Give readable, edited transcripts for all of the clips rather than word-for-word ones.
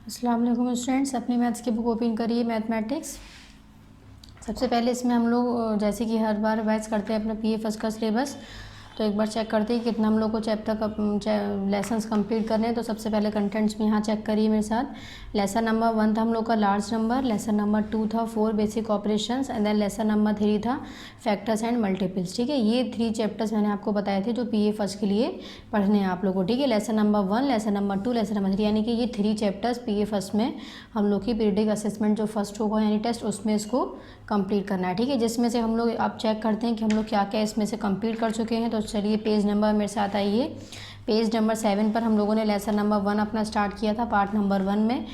अस्सलाम वालेकुम स्टूडेंट्स, अपनी मैथ्स की बुक ओपन करिए मैथमेटिक्स। सबसे पहले इसमें हम लोग जैसे कि हर बार रिवाइज करते हैं अपना पीए फर्स्ट का सिलेबस, तो एक बार चेक करते हैं कितना हम लोग को चैप्टर का लेसन्स कंप्लीट करने हैं। तो सबसे पहले कंटेंट्स में यहाँ चेक करिए मेरे साथ। लेसन नंबर 1 था हम लोग का लार्ज नंबर, लेसन नंबर 2 था 4 basic operations, and then lesson number 3 था फैक्टर्स एंड मल्टीपल्स। ठीक है, ये 3 चैप्टर्स मैंने आपको बताए थे जो पीए फर्स्ट के लिए पढ़ने हैं आप लोगों को। ठीक है, lesson number 1, lesson number 2, lesson number 3, यानी कि ये 3 चैप्टर्स पीए फर्स्ट में हम लोग की पीरियडिक असेसमेंट जो फर्स्ट होगा यानी टेस्ट, उसमें इसको कंप्लीट करना है। ठीक है, जिसमें से हम लोग अब चेक करते हैं कि हम लोग क्या क्या इसमें से कंप्लीट कर चुके हैं। तो चलिए पेज नंबर मेरे साथ आइए। पेज नंबर 7 पर हम लोगों ने लेसन नंबर 1 अपना स्टार्ट किया था पार्ट नंबर 1 में।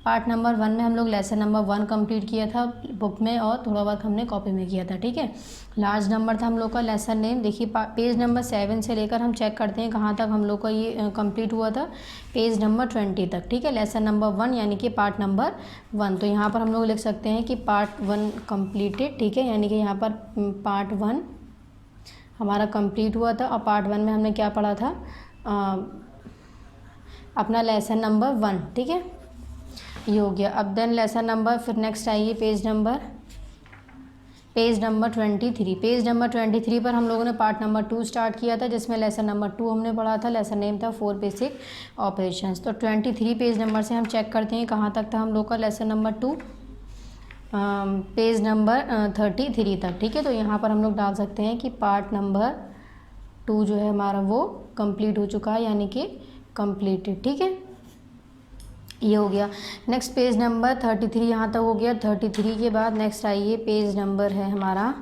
पार्ट नंबर 1 में हम लोग लेसन नंबर 1 कंप्लीट किया था बुक में, और थोड़ा बहुत हमने कॉपी में किया था। ठीक है, लार्ज नंबर था हम लोग का लेसन नेम। देखिए पेज नंबर 7 से लेकर हम चेक करते हैं कहाँ तक हम लोग का ये कंप्लीट हुआ था, पेज नंबर 20 तक। ठीक है, लेसन नंबर 1 यानी कि पार्ट नंबर 1। तो यहाँ पर हम लोग लिख सकते हैं कि पार्ट 1 कंप्लीटेड। ठीक है, यानी कि यहाँ पर पार्ट 1 हमारा कंप्लीट हुआ था, और पार्ट 1 में हमने क्या पढ़ा था, अपना लेसन नंबर 1। ठीक है, ये हो गया। अब देन लेसन नंबर, फिर नेक्स्ट आइए पेज नंबर 23। पेज नंबर 23 पर हम लोगों ने पार्ट नंबर 2 स्टार्ट किया था, जिसमें लेसन नंबर 2 हमने पढ़ा था। लेसन नेम था 4 बेसिक ऑपरेशंस। तो 23 पेज नंबर से हम चेक करते हैं कहाँ तक था हम लोग का लेसन नंबर 2, पेज नंबर 33 तक। ठीक है, तो यहाँ पर हम लोग डाल सकते हैं कि पार्ट नंबर 2 जो है हमारा वो कंप्लीट हो चुका है, यानी कि कंप्लीटेड। ठीक है, ये हो गया। नेक्स्ट पेज नंबर 33 यहाँ तक हो गया। 33 के बाद नेक्स्ट आइए पेज नंबर है हमारा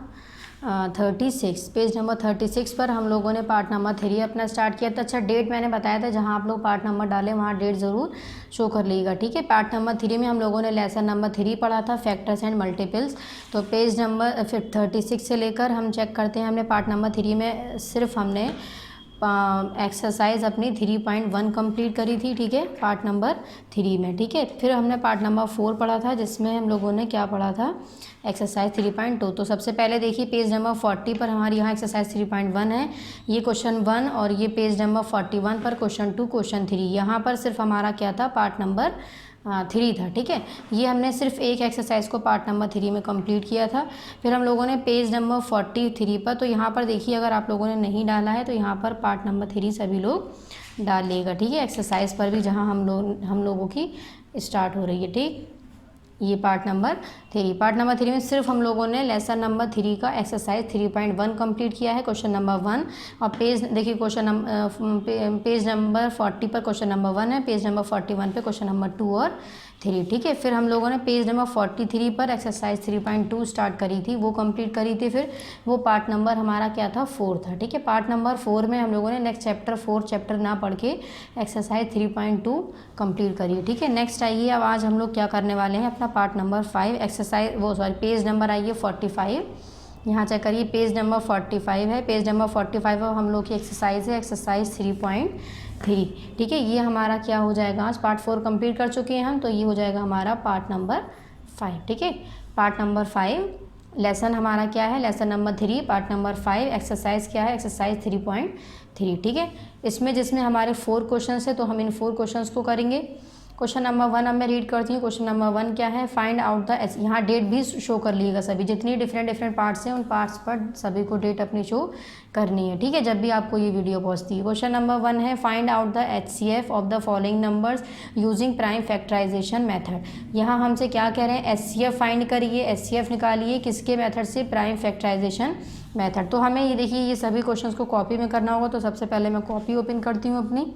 36। पेज नंबर 36 पर हम लोगों ने पार्ट नंबर 3 अपना स्टार्ट किया था। अच्छा, डेट मैंने बताया था, जहाँ आप लोग पार्ट नंबर डालें वहाँ डेट ज़रूर शो कर लीजिएगा। ठीक है, पार्ट नंबर 3 में हम लोगों ने लेसन नंबर 3 पढ़ा था, फैक्टर्स एंड मल्टीपल्स। तो पेज नंबर फिर 36 से लेकर हम चेक करते हैं, हमने पार्ट नंबर 3 में सिर्फ हमने एक्सरसाइज अपनी 3.1 कंप्लीट करी थी। ठीक है, पार्ट नंबर 3 में। ठीक है, फिर हमने पार्ट नंबर 4 पढ़ा था, जिसमें हम लोगों ने क्या पढ़ा था, एक्सरसाइज 3.2। तो सबसे पहले देखिए पेज नंबर 40 पर हमारी यहाँ एक्सरसाइज 3.1 है, ये क्वेश्चन 1, और ये पेज नंबर 41 पर क्वेश्चन 2, क्वेश्चन 3। यहाँ पर सिर्फ हमारा क्या था, पार्ट नंबर 3 था। ठीक है, ये हमने सिर्फ एक एक्सरसाइज को पार्ट नंबर 3 में कंप्लीट किया था। फिर हम लोगों ने पेज नंबर 43 पर, तो यहाँ पर देखिए अगर आप लोगों ने नहीं डाला है तो यहाँ पर पार्ट नंबर 3 सभी लोग डाल लेगा। ठीक है, एक्सरसाइज पर भी जहाँ हम लोगों की स्टार्ट हो रही है। ठीक, ये पार्ट नंबर 3 में सिर्फ हम लोगों ने लेसन नंबर 3 का एक्सरसाइज 3.1 कंप्लीट किया है, क्वेश्चन नंबर 1। और पेज देखिए पेज नंबर 40 पर क्वेश्चन नंबर 1 है, पेज नंबर 41 पे क्वेश्चन नंबर 2 और 3। ठीक है, फिर हम लोगों ने पेज नंबर 43 पर एक्सरसाइज 3.2 स्टार्ट करी थी, वो कंप्लीट करी थी। फिर वो पार्ट नंबर हमारा क्या था, 4 था। ठीक है, पार्ट नंबर 4 में हम लोगों ने नेक्स्ट चैप्टर 4 चैप्टर ना पढ़ के एक्सरसाइज 3.2 कंप्लीट करी। ठीक है, नेक्स्ट आइए, अब आज हम लोग क्या करने वाले हैं, अपना part number 5 exercise page number आइए 45। यहाँ चेक करिए, पेज नंबर 45 है। पेज नंबर 45 पर हम लोग की एक्सरसाइज है एक्सरसाइज 3.3। ठीक है, ये हमारा क्या हो जाएगा, आज पार्ट 4 कंप्लीट कर चुके हैं हम, तो ये हो जाएगा हमारा पार्ट नंबर 5। ठीक है, पार्ट नंबर 5 लेसन हमारा क्या है, lesson number 3, part number 5 exercise क्या है, एक्सरसाइज 3.3। ठीक है, इसमें जिसमें हमारे 4 क्वेश्चन है, तो हम इन 4 क्वेश्चन को करेंगे। क्वेश्चन नंबर 1 अब मैं रीड करती हूँ। क्वेश्चन नंबर 1 क्या है, फाइंड आउट द, यहाँ डेट भी शो कर लीजिएगा, सभी जितनी डिफरेंट पार्ट्स हैं उन पार्ट्स पर सभी को डेट अपनी शो करनी है। ठीक है, जब भी आपको ये वीडियो पहुँचती है। क्वेश्चन नंबर 1 है, find out the HCF of the following numbers using prime factorisation method. यहाँ हमसे क्या कह रहे हैं, HCF फाइंड करिए, HCF निकालिए किसके मेथड से, प्राइम फैक्टराइजेशन मेथड। तो हमें ये देखिए ये सभी क्वेश्चंस को कॉपी में करना होगा। तो सबसे पहले मैं कॉपी ओपन करती हूँ अपनी।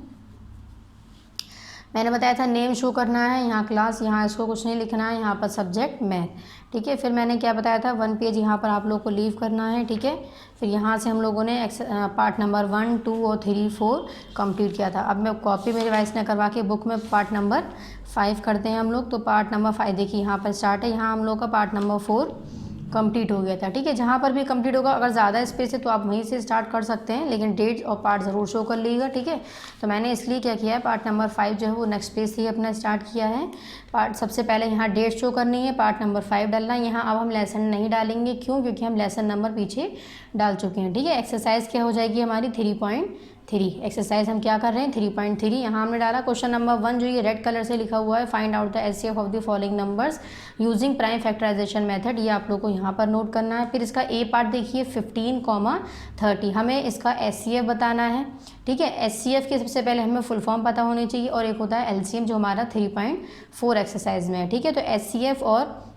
मैंने बताया था नेम शो करना है, यहाँ क्लास, यहाँ इसको कुछ नहीं लिखना है, यहाँ पर सब्जेक्ट मैथ। ठीक है, फिर मैंने क्या बताया था, 1 पेज यहाँ पर आप लोग को लीव करना है। ठीक है, फिर यहाँ से हम लोगों ने पार्ट नंबर 1, 2 और 3, 4 कंप्लीट किया था। अब मैं कॉपी में रिवाइज न करवा के बुक में पार्ट नंबर 5 करते हैं हम लोग। तो पार्ट नंबर 5 देखिए यहाँ पर स्टार्ट है, यहाँ हम लोग का पार्ट नंबर 4 कंप्लीट हो गया था। ठीक है, जहाँ पर भी कंप्लीट होगा, अगर ज़्यादा स्पेस है तो आप वहीं से स्टार्ट कर सकते हैं, लेकिन डेट और पार्ट ज़रूर शो कर लीजिएगा। ठीक है, तो मैंने इसलिए क्या किया है, पार्ट नंबर 5 जो है वो नेक्स्ट पेज से ही अपना स्टार्ट किया है। पार्ट सबसे पहले यहाँ डेट शो करनी है, पार्ट नंबर 5 डालना है। यहाँ अब हम लेसन नहीं डालेंगे, क्यों, क्योंकि हम लेसन नंबर पीछे डाल चुके हैं। ठीक है, एक्सरसाइज क्या हो जाएगी हमारी 3। एक्सरसाइज हम क्या कर रहे हैं 3.3 यहाँ हमने डाला। क्वेश्चन नंबर 1 जो ये रेड कलर से लिखा हुआ है, find out the HCF of the following numbers using prime factorisation method, ये आप लोग को यहाँ पर नोट करना है। फिर इसका ए पार्ट देखिए 15,30 हमें इसका एचसीएफ बताना है। ठीक है, एचसीएफ के सबसे पहले हमें फुल फॉर्म पता होनी चाहिए और एक होता है एलसीएम जो हमारा 3.4 एक्सरसाइज में है। ठीक है, तो एचसीएफ और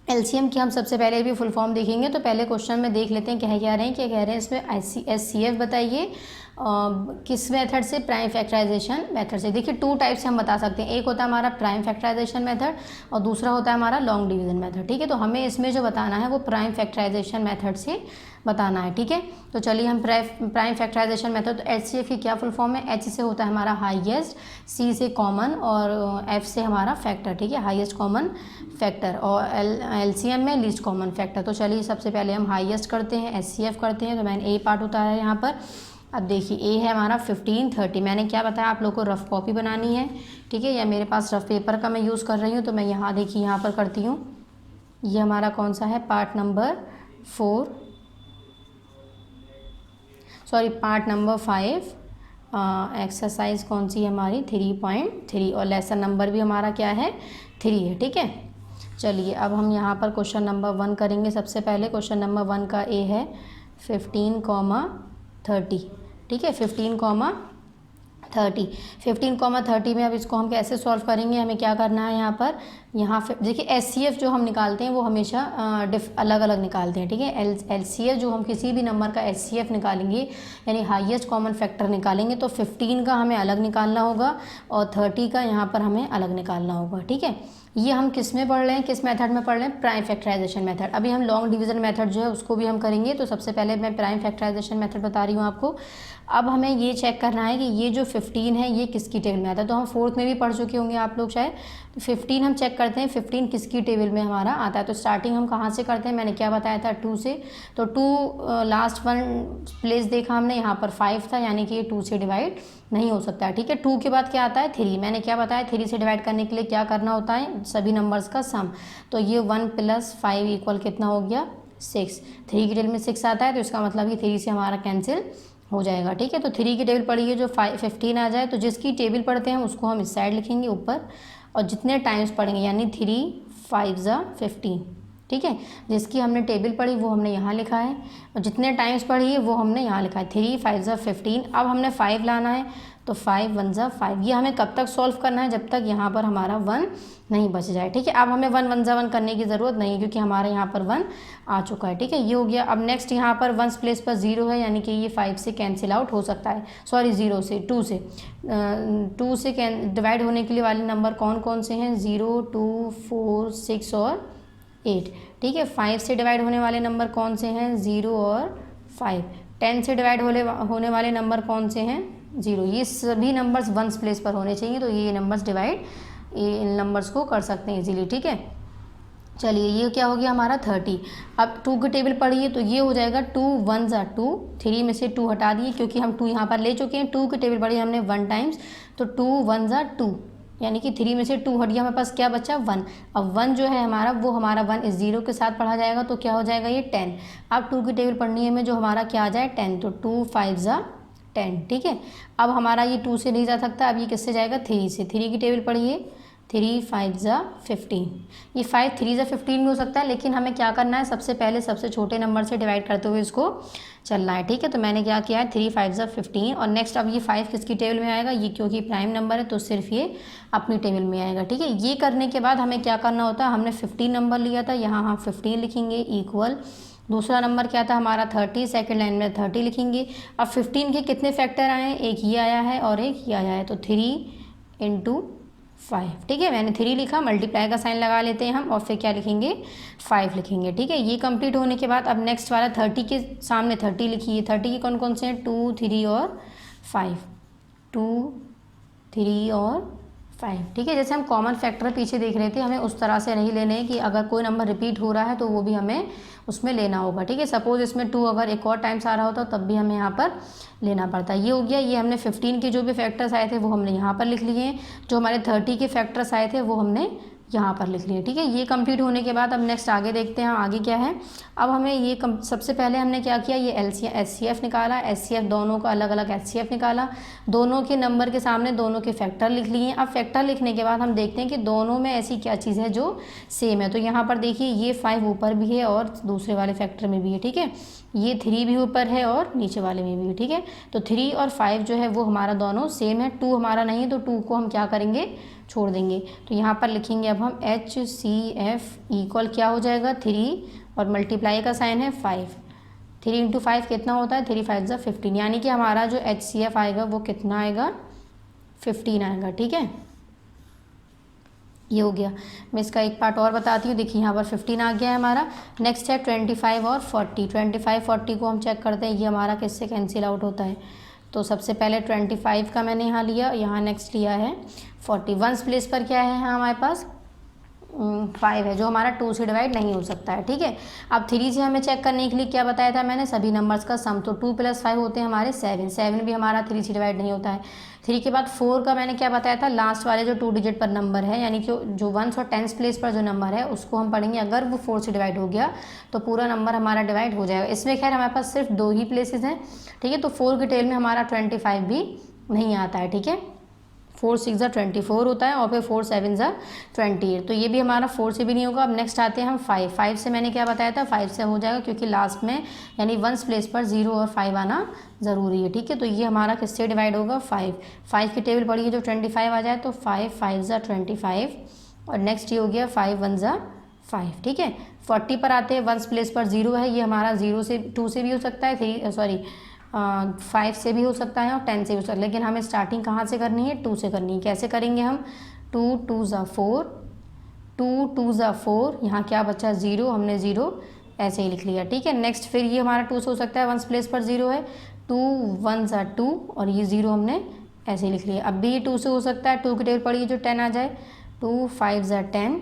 एलसीएम की हम सबसे पहले भी फुल फॉर्म देखेंगे। तो पहले क्वेश्चन में देख लेते हैं क्या कह रहे हैं। क्या कह रहे हैं इसमें एचसीएफ बताइए किस मेथड से, प्राइम फैक्टराइजेशन मेथड से। देखिए 2 टाइप से हम बता सकते हैं, एक होता है हमारा प्राइम फैक्टराइजेशन मेथड और दूसरा होता है हमारा लॉन्ग डिवीजन मेथड। ठीक है, तो हमें इसमें जो बताना है वो प्राइम फैक्टराइजेशन मेथड से बताना है। ठीक है, तो चलिए हम प्राइम फैक्टराइजेशन मेथड, तो एचसीएफ की क्या फुल फॉर्म है, एच से होता है हमारा हाईएस्ट, सी से कॉमन और एफ से हमारा फैक्टर। ठीक है, हाईएस्ट कॉमन फैक्टर, और एलसीएम में लीस्ट कॉमन फैक्टर। तो चलिए सबसे पहले हम हाईएस्ट करते हैं, एचसीएफ करते हैं। तो मैंने ए पार्ट होता है यहाँ पर। अब देखिए ए है हमारा 1530, मैंने क्या बताया आप लोग को रफ कॉपी बनानी है। ठीक है, या मेरे पास रफ पेपर का मैं यूज़ कर रही हूँ तो मैं यहाँ देखिए यहाँ पर करती हूँ। ये हमारा कौन सा है, पार्ट नंबर 5 एक्सरसाइज कौन सी है हमारी 3.3 और लेसन नंबर भी हमारा क्या है 3 है। ठीक है, चलिए अब हम यहाँ पर क्वेश्चन नंबर 1 करेंगे। सबसे पहले क्वेश्चन नंबर 1 का ए है 15,30। ठीक है, 15,30 में अब इसको हम कैसे सॉल्व करेंगे, हमें क्या करना है यहाँ देखिए एचसीएफ जो हम निकालते हैं वो हमेशा अलग अलग निकालते हैं। ठीक है, एलसीएफ जो हम किसी भी नंबर का एचसीएफ निकालेंगे यानी हाईएस्ट कॉमन फैक्टर निकालेंगे तो 15 का हमें अलग निकालना होगा और 30 का यहाँ पर हमें अलग निकालना होगा। ठीक है, ये हम किस में पढ़ रहे हैं, किस मेथड में पढ़ रहे हैं, प्राइम फैक्टराइजेशन मेथड। अभी हम लॉन्ग डिवीजन मेथड जो है उसको भी हम करेंगे। तो सबसे पहले मैं प्राइम फैक्टराइजेशन मेथड बता रही हूँ आपको। अब हमें ये चेक करना है कि ये जो 15 है ये किसकी टेबल में आता है। तो हम 4th में भी पढ़ चुके होंगे आप लोग शायद। तो 15 हम चेक करते हैं 15 किसकी टेबल में हमारा आता है। तो स्टार्टिंग हम कहाँ से करते हैं, मैंने क्या बताया था 2 से। तो 2 लास्ट 1 प्लेस देखा हमने, यहाँ पर 5 था यानी कि ये 2 से डिवाइड नहीं हो सकता है। ठीक है, 2 के बाद क्या आता है 3, मैंने क्या बताया 3 से डिवाइड करने के लिए क्या करना होता है, सभी नंबर्स का सम। तो ये 1 + 5 इक्वल कितना हो गया 6। 3 की टेबल में 6 आता है तो इसका मतलब कि 3 से हमारा कैंसिल हो जाएगा। ठीक है, तो 3 की टेबल पढ़ी है जो 15 आ जाए तो जिसकी टेबल पढ़ते हैं उसको हम इस साइड लिखेंगे ऊपर, और जितने टाइम्स पढ़ेंगे यानी 3 5 = 15। ठीक है, जिसकी हमने टेबल पढ़ी वो हमने यहाँ लिखा है और जितने टाइम्स पढ़ी है वो हमने यहाँ लिखा है 3 5 = 15। अब हमने 5 लाना है तो 5 1 = 5। ये हमें कब तक सॉल्व करना है, जब तक यहाँ पर हमारा 1 नहीं बच जाए। ठीक है, अब हमें 1 1 = 1 करने की ज़रूरत नहीं है क्योंकि हमारे यहाँ पर 1 आ चुका है। ठीक है, ये हो गया। अब नेक्स्ट यहाँ पर 1 प्लेस पर 0 है यानी कि ये 5 से कैंसिल आउट हो सकता है, सॉरी 2 से डिवाइड होने के लिए वाले नंबर कौन कौन से हैं, 0 2 4 6 और 8। ठीक है, 5 से डिवाइड होने वाले नंबर कौन से हैं, 0 और 5। 10 से डिवाइड होने वाले नंबर कौन से हैं, 0। ये सभी नंबर्स 1 प्लेस पर होने चाहिए तो ये नंबर्स डिवाइड इन नंबर्स को कर सकते हैं इजीली। ठीक है, चलिए ये क्या हो गया हमारा 30। अब 2 की टेबल पढ़िए तो ये हो जाएगा 2 1 = 2। 3 में से 2 हटा दिए क्योंकि हम 2 यहाँ पर ले चुके हैं। 2 की टेबल पढ़ी हमने 1 टाइम्स तो 2 1 = 2 यानी कि 3 में से 2 हट गया, हमारे पास क्या बचा 1। अब 1 जो है हमारा वो हमारा 1 इस 0 के साथ पढ़ा जाएगा तो क्या हो जाएगा ये 10। अब 2 की टेबल पढ़नी है हमें जो हमारा क्या आ जाए 10, तो 2 5 = 10। ठीक है, अब हमारा ये 2 से नहीं जा सकता, अब ये किससे जाएगा 3 से। 3 की टेबल पढ़िए 3 5 = 15। ये 5 3 = 15 भी हो सकता है लेकिन हमें क्या करना है, सबसे पहले सबसे छोटे नंबर से डिवाइड करते हुए इसको चलना है। ठीक है, तो मैंने क्या किया है 3 5 = 15 और नेक्स्ट अब ये 5 किसकी टेबल में आएगा, ये क्योंकि प्राइम नंबर है तो सिर्फ ये अपनी टेबल में आएगा। ठीक है, ये करने के बाद हमें क्या करना होता है, हमने 15 नंबर लिया था, यहाँ हम 15 लिखेंगे इक्वल। दूसरा नंबर क्या था हमारा 30, सेकंड लाइन में 30 लिखेंगे। अब 15 के कितने फैक्टर आए हैं, एक ये आया है और एक ये आया है, तो 3 × 5। ठीक है, मैंने 3 लिखा, मल्टीप्लाई का साइन लगा लेते हैं हम और फिर क्या लिखेंगे 5 लिखेंगे। ठीक है, ये कंप्लीट होने के बाद अब नेक्स्ट वाला 30 के सामने 30 लिखिए। 30 के कौन कौन से हैं, 2 3 और 5, 2 3 और 5। ठीक है, जैसे हम कॉमन फैक्टर पीछे देख रहे थे हमें उस तरह से नहीं लेने हैं कि अगर कोई नंबर रिपीट हो रहा है तो वो भी हमें उसमें लेना होगा। ठीक है, सपोज इसमें 2 अगर एक और टाइम्स आ रहा होता तब भी हमें यहाँ पर लेना पड़ता है। ये हो गया, ये हमने 15 के जो भी फैक्टर्स आए थे वो हमने यहाँ पर लिख लिए हैं, जो हमारे 30 के फैक्टर्स आए थे वो हमने यहाँ पर लिख लिए, ठीक है। ये कंप्लीट होने के बाद अब नेक्स्ट आगे देखते हैं आगे क्या है। अब हमें ये सबसे पहले हमने क्या किया, ये HCF निकाला, HCF दोनों का अलग अलग HCF निकाला, दोनों के नंबर के सामने दोनों के फैक्टर लिख लिए। अब फैक्टर लिखने के बाद हम देखते हैं कि दोनों में ऐसी क्या चीज़ है जो सेम है। तो यहाँ पर देखिए ये 5 ऊपर भी है और दूसरे वाले फैक्टर में भी है, ठीक है। ये 3 भी ऊपर है और नीचे वाले में भी है, ठीक है। तो 3 और 5 जो है वो हमारा दोनों सेम है। 2 हमारा नहीं है तो 2 को हम क्या करेंगे, छोड़ देंगे। तो यहाँ पर लिखेंगे अब हम HCF इक्वल क्या हो जाएगा 3 और मल्टीप्लाई का साइन है 5। 3 × 5 कितना होता है, 3 5 = 15, यानी कि हमारा जो HCF आएगा वो कितना आएगा, 15 आएगा, ठीक है। ये हो गया। मैं इसका एक पार्ट और बताती हूँ। देखिए यहाँ पर 15 आ गया है हमारा। नेक्स्ट है 25 और 40। 25 40 को हम चेक करते हैं ये हमारा किससे कैंसिल आउट होता है। तो सबसे पहले 25 का मैंने यहाँ लिया, यहाँ नेक्स्ट लिया है 40। वंस प्लेस पर क्या है हमारे पास 5 है जो हमारा 2 से डिवाइड नहीं हो सकता है, ठीक है। अब 3 से हमें चेक करने के लिए क्या बताया था मैंने, सभी नंबर्स का सम। तो 2 + 5 होते हैं हमारे 7। 7 भी हमारा 3 से डिवाइड नहीं होता है। 3 के बाद 4 का मैंने क्या बताया था, लास्ट वाले जो 2 डिजिट पर नंबर है, यानी कि जो 1s और 10s प्लेस पर जो नंबर है उसको हम पढ़ेंगे। अगर वो 4 से डिवाइड हो गया तो पूरा नंबर हमारा डिवाइड हो जाएगा। इसमें खैर हमारे पास सिर्फ 2 ही प्लेसेस हैं, ठीक है। तो 4 की टेल में हमारा 25 भी नहीं आता है, ठीक है। 4 6 = 24 होता है और फिर 4 7 = 28। तो ये भी हमारा 4 से भी नहीं होगा। अब नेक्स्ट आते हैं हम 5 से मैंने क्या बताया था, 5 से हो जाएगा क्योंकि लास्ट में यानी 1s प्लेस पर 0 और 5 आना ज़रूरी है, ठीक है। तो ये हमारा किससे डिवाइड होगा, 5 की टेबल पड़ी है जो 25 आ जाए तो 5 5 = 25 और नेक्स्ट ये हो गया 5 1 = 5, ठीक है। 40 पर आते हैं, 1s प्लेस पर 0 है, ये हमारा 0 से 2 से भी हो सकता है, 5 से भी हो सकता है और 10 से भी हो सकता है, लेकिन हमें स्टार्टिंग कहाँ से करनी है, 2 से करनी है। कैसे करेंगे हम, 2 2 = 4, 2 2 = 4, यहाँ क्या बचा 0, हमने 0 ऐसे ही लिख लिया, ठीक है। नेक्स्ट फिर ये हमारा 2 से हो सकता है, 1s प्लेस पर 0 है, 2 1 = 2 और ये 0 हमने ऐसे ही लिख लिया। अब भी ये 2 से हो सकता है, 2 की टेबल पड़ी है जो 10 आ जाए, 2 5 = 10।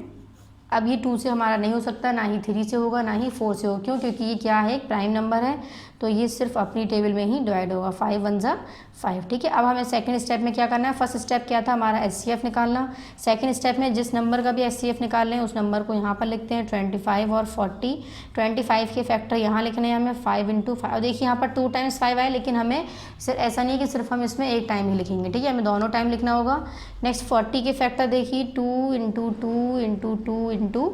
अब ये 2 से हमारा नहीं हो सकता, ना ही 3 से होगा, ना ही 4 से होगा। क्यों, क्योंकि ये क्या है, एक प्राइम नंबर है, तो ये सिर्फ अपनी टेबल में ही डिवाइड होगा। 5 1 = 5, ठीक है। अब हमें सेकंड स्टेप में क्या करना है, फर्स्ट स्टेप क्या था हमारा HCF निकालना। सेकंड स्टेप में जिस नंबर का भी HCF निकाल लें उस नंबर को यहाँ पर लिखते हैं 25 और 40। 25 के फैक्टर यहाँ लिखने हैं हमें 5 × 5। देखिए यहाँ पर 2 टाइम्स 5 आए, लेकिन हमें सिर्फ ऐसा नहीं कि सिर्फ हम इसमें एक टाइम ही लिखेंगे, ठीक है, हमें दोनों टाइम लिखना होगा। नेक्स्ट 40 के फैक्टर देखिए 2 × 2 × 2 ×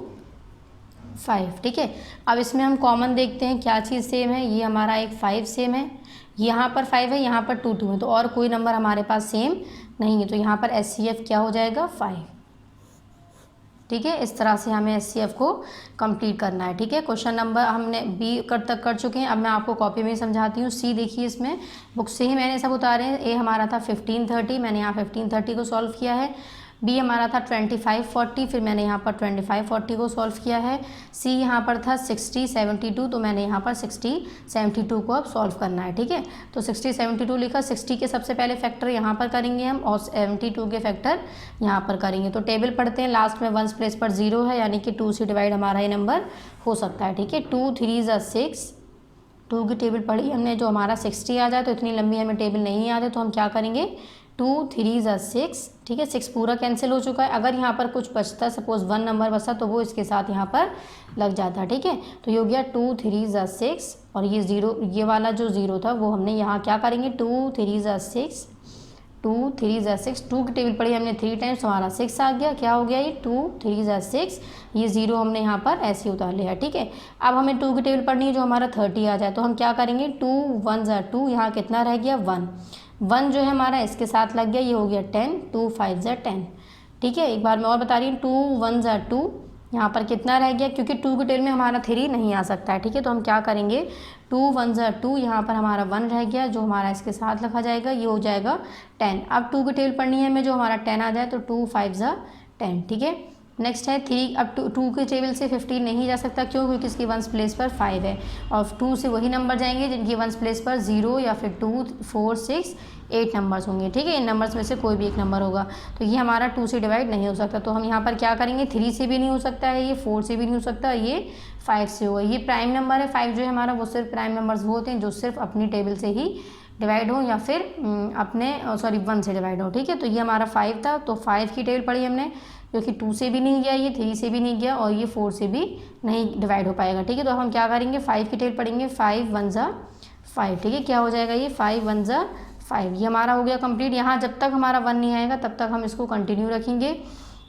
5, ठीक है। अब इसमें हम कॉमन देखते हैं क्या चीज़ सेम है, ये हमारा एक 5 सेम है, यहाँ पर 5 है, यहाँ पर 2 2 है, तो और कोई नंबर हमारे पास सेम नहीं है। तो यहाँ पर HCF क्या हो जाएगा, 5, ठीक है। इस तरह से हमें HCF को कंप्लीट करना है, ठीक है। क्वेश्चन नंबर हमने B तक कर चुके हैं। अब मैं आपको कॉपी में समझाती हूँ। C देखिए, इसमें बुक से ही मैंने सब उतारे हैं। A हमारा था 15 30, मैंने यहाँ 15 30 को सॉल्व किया है। B हमारा था 25 40, फिर मैंने यहाँ पर 25 40 को सॉल्व किया है। C यहाँ पर था 60 72, तो मैंने यहाँ पर 60 72 को अब सॉल्व करना है, ठीक है। तो 60 72 लिखा। 60 के सबसे पहले फैक्टर यहाँ पर करेंगे हम और 72 के फैक्टर यहाँ पर करेंगे। तो टेबल पढ़ते हैं, लास्ट में 1s प्लेस पर 0 है, यानी कि 2 से डिवाइड हमारा ये नंबर हो सकता है, ठीक है। 2 3 = 6, 2 की टेबल पढ़ी हमने, जो हमारा 60 आ जाए, तो इतनी लंबी हमें टेबल नहीं आती, तो हम क्या करेंगे, 2 3 = 6, ठीक है। 6 पूरा कैंसिल हो चुका है। अगर यहाँ पर कुछ बचता, सपोज 1 नंबर बचता, तो वो इसके साथ यहाँ पर लग जाता, ठीक है। तो ये हो गया 2 3 = 6 और ये 0, ये वाला जो 0 था वो हमने यहाँ क्या करेंगे, 2 3 = 6, 2 3 = 6, 2 की टेबल पढ़ी हमने 3 टाइम्स, हमारा 6 आ गया। क्या हो गया, ये 2 3 = 6, ये 0 हमने यहाँ पर ऐसे उतार लिया, ठीक है। अब हमें 2 की टेबल पढ़नी है जो हमारा 30 आ जाए, तो हम क्या करेंगे, 2 1 = 2, यहाँ कितना रह गया 1 जो है हमारा इसके साथ लग गया, ये हो गया 10, 2 5 = 10, ठीक है। एक बार मैं और बता रही हूँ, 2 1 = 2, यहाँ पर कितना रह गया, क्योंकि 2 की टेबल में हमारा 3 नहीं आ सकता है, ठीक है। तो हम क्या करेंगे, 2 1 = 2, यहाँ पर हमारा 1 रह गया जो हमारा इसके साथ लिखा जाएगा, ये हो जाएगा 10। अब 2 की टेबल पढ़नी है हमें, जो हमारा 10 आ जाए, तो 2 5 = 10, ठीक है। नेक्स्ट है 3। अब 2 की टेबल से 15 नहीं जा सकता, क्यों, क्योंकि इसकी 1s प्लेस पर 5 है, और 2 से वही नंबर जाएंगे जिनकी 1s प्लेस पर 0 या फिर 2 4 6 8 नंबर्स होंगे, ठीक है। इन नंबर्स में से कोई भी एक नंबर होगा, तो ये हमारा 2 से डिवाइड नहीं हो सकता। तो हम यहाँ पर क्या करेंगे, 3 से भी नहीं हो सकता है, ये 4 से भी नहीं हो सकता, ये 5 से होगा। ये प्राइम नंबर है, 5 जो है हमारा, वो सिर्फ प्राइम नंबर्स वो होते हैं जो सिर्फ अपनी टेबल से ही डिवाइड हो या फिर अपने 1 से डिवाइड हो, ठीक है। तो ये हमारा 5 था, तो 5 की टेबल पढ़ी हमने, जो कि 2 से भी नहीं गया, ये 3 से भी नहीं गया और ये 4 से भी नहीं डिवाइड हो पाएगा, ठीक है। तो हम क्या करेंगे, 5 की टेबल पढ़ेंगे, 5 1 ज़ा 5, ठीक है। क्या हो जाएगा ये 5 1 ज़ा 5, ये हमारा हो गया कंप्लीट। यहाँ जब तक हमारा 1 नहीं आएगा तब तक हम इसको कंटिन्यू रखेंगे।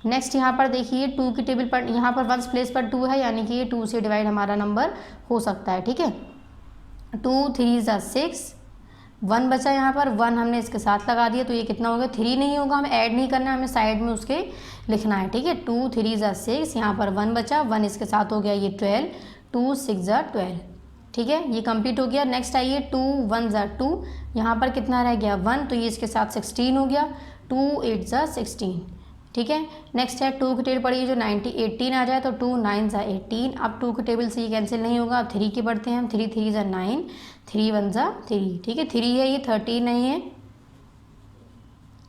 नेक्स्ट यहाँ पर देखिए 2 की टेबल पर, यहाँ पर 1 प्लेस पर 2 है, यानी कि ये 2 से डिवाइड हमारा नंबर हो सकता है, ठीक है। 2 3 ज़ा 6, 1 बचा यहाँ पर, 1 हमने इसके साथ लगा दिया, तो ये कितना होगा, 3 नहीं होगा, हमें ऐड नहीं करना है, हमें साइड में उसके लिखना है, ठीक है। 2 3 ज़ा 6, यहाँ पर 1 बचा, 1 इसके साथ हो गया ये 12, 2 6 ज़ा 12, ठीक है, ये कंप्लीट हो गया। नेक्स्ट आइए 2 1 ज़ा 2, यहाँ पर कितना रह गया 1, तो ये इसके साथ 16 हो गया, 2 8 ज़ा 16, ठीक है। नेक्स्ट है 2 की टेबल पढ़िए जो 18 आ जाए, तो 2 9 ज़ा 18, अब 2 की टेबल से ये कैंसिल नहीं होगा, अब 3 की पढ़ते हैं हम, 3 3 ज़ा 9, 3 1 ज़ा 3, ठीक है। 3 है, ये 13 नहीं है।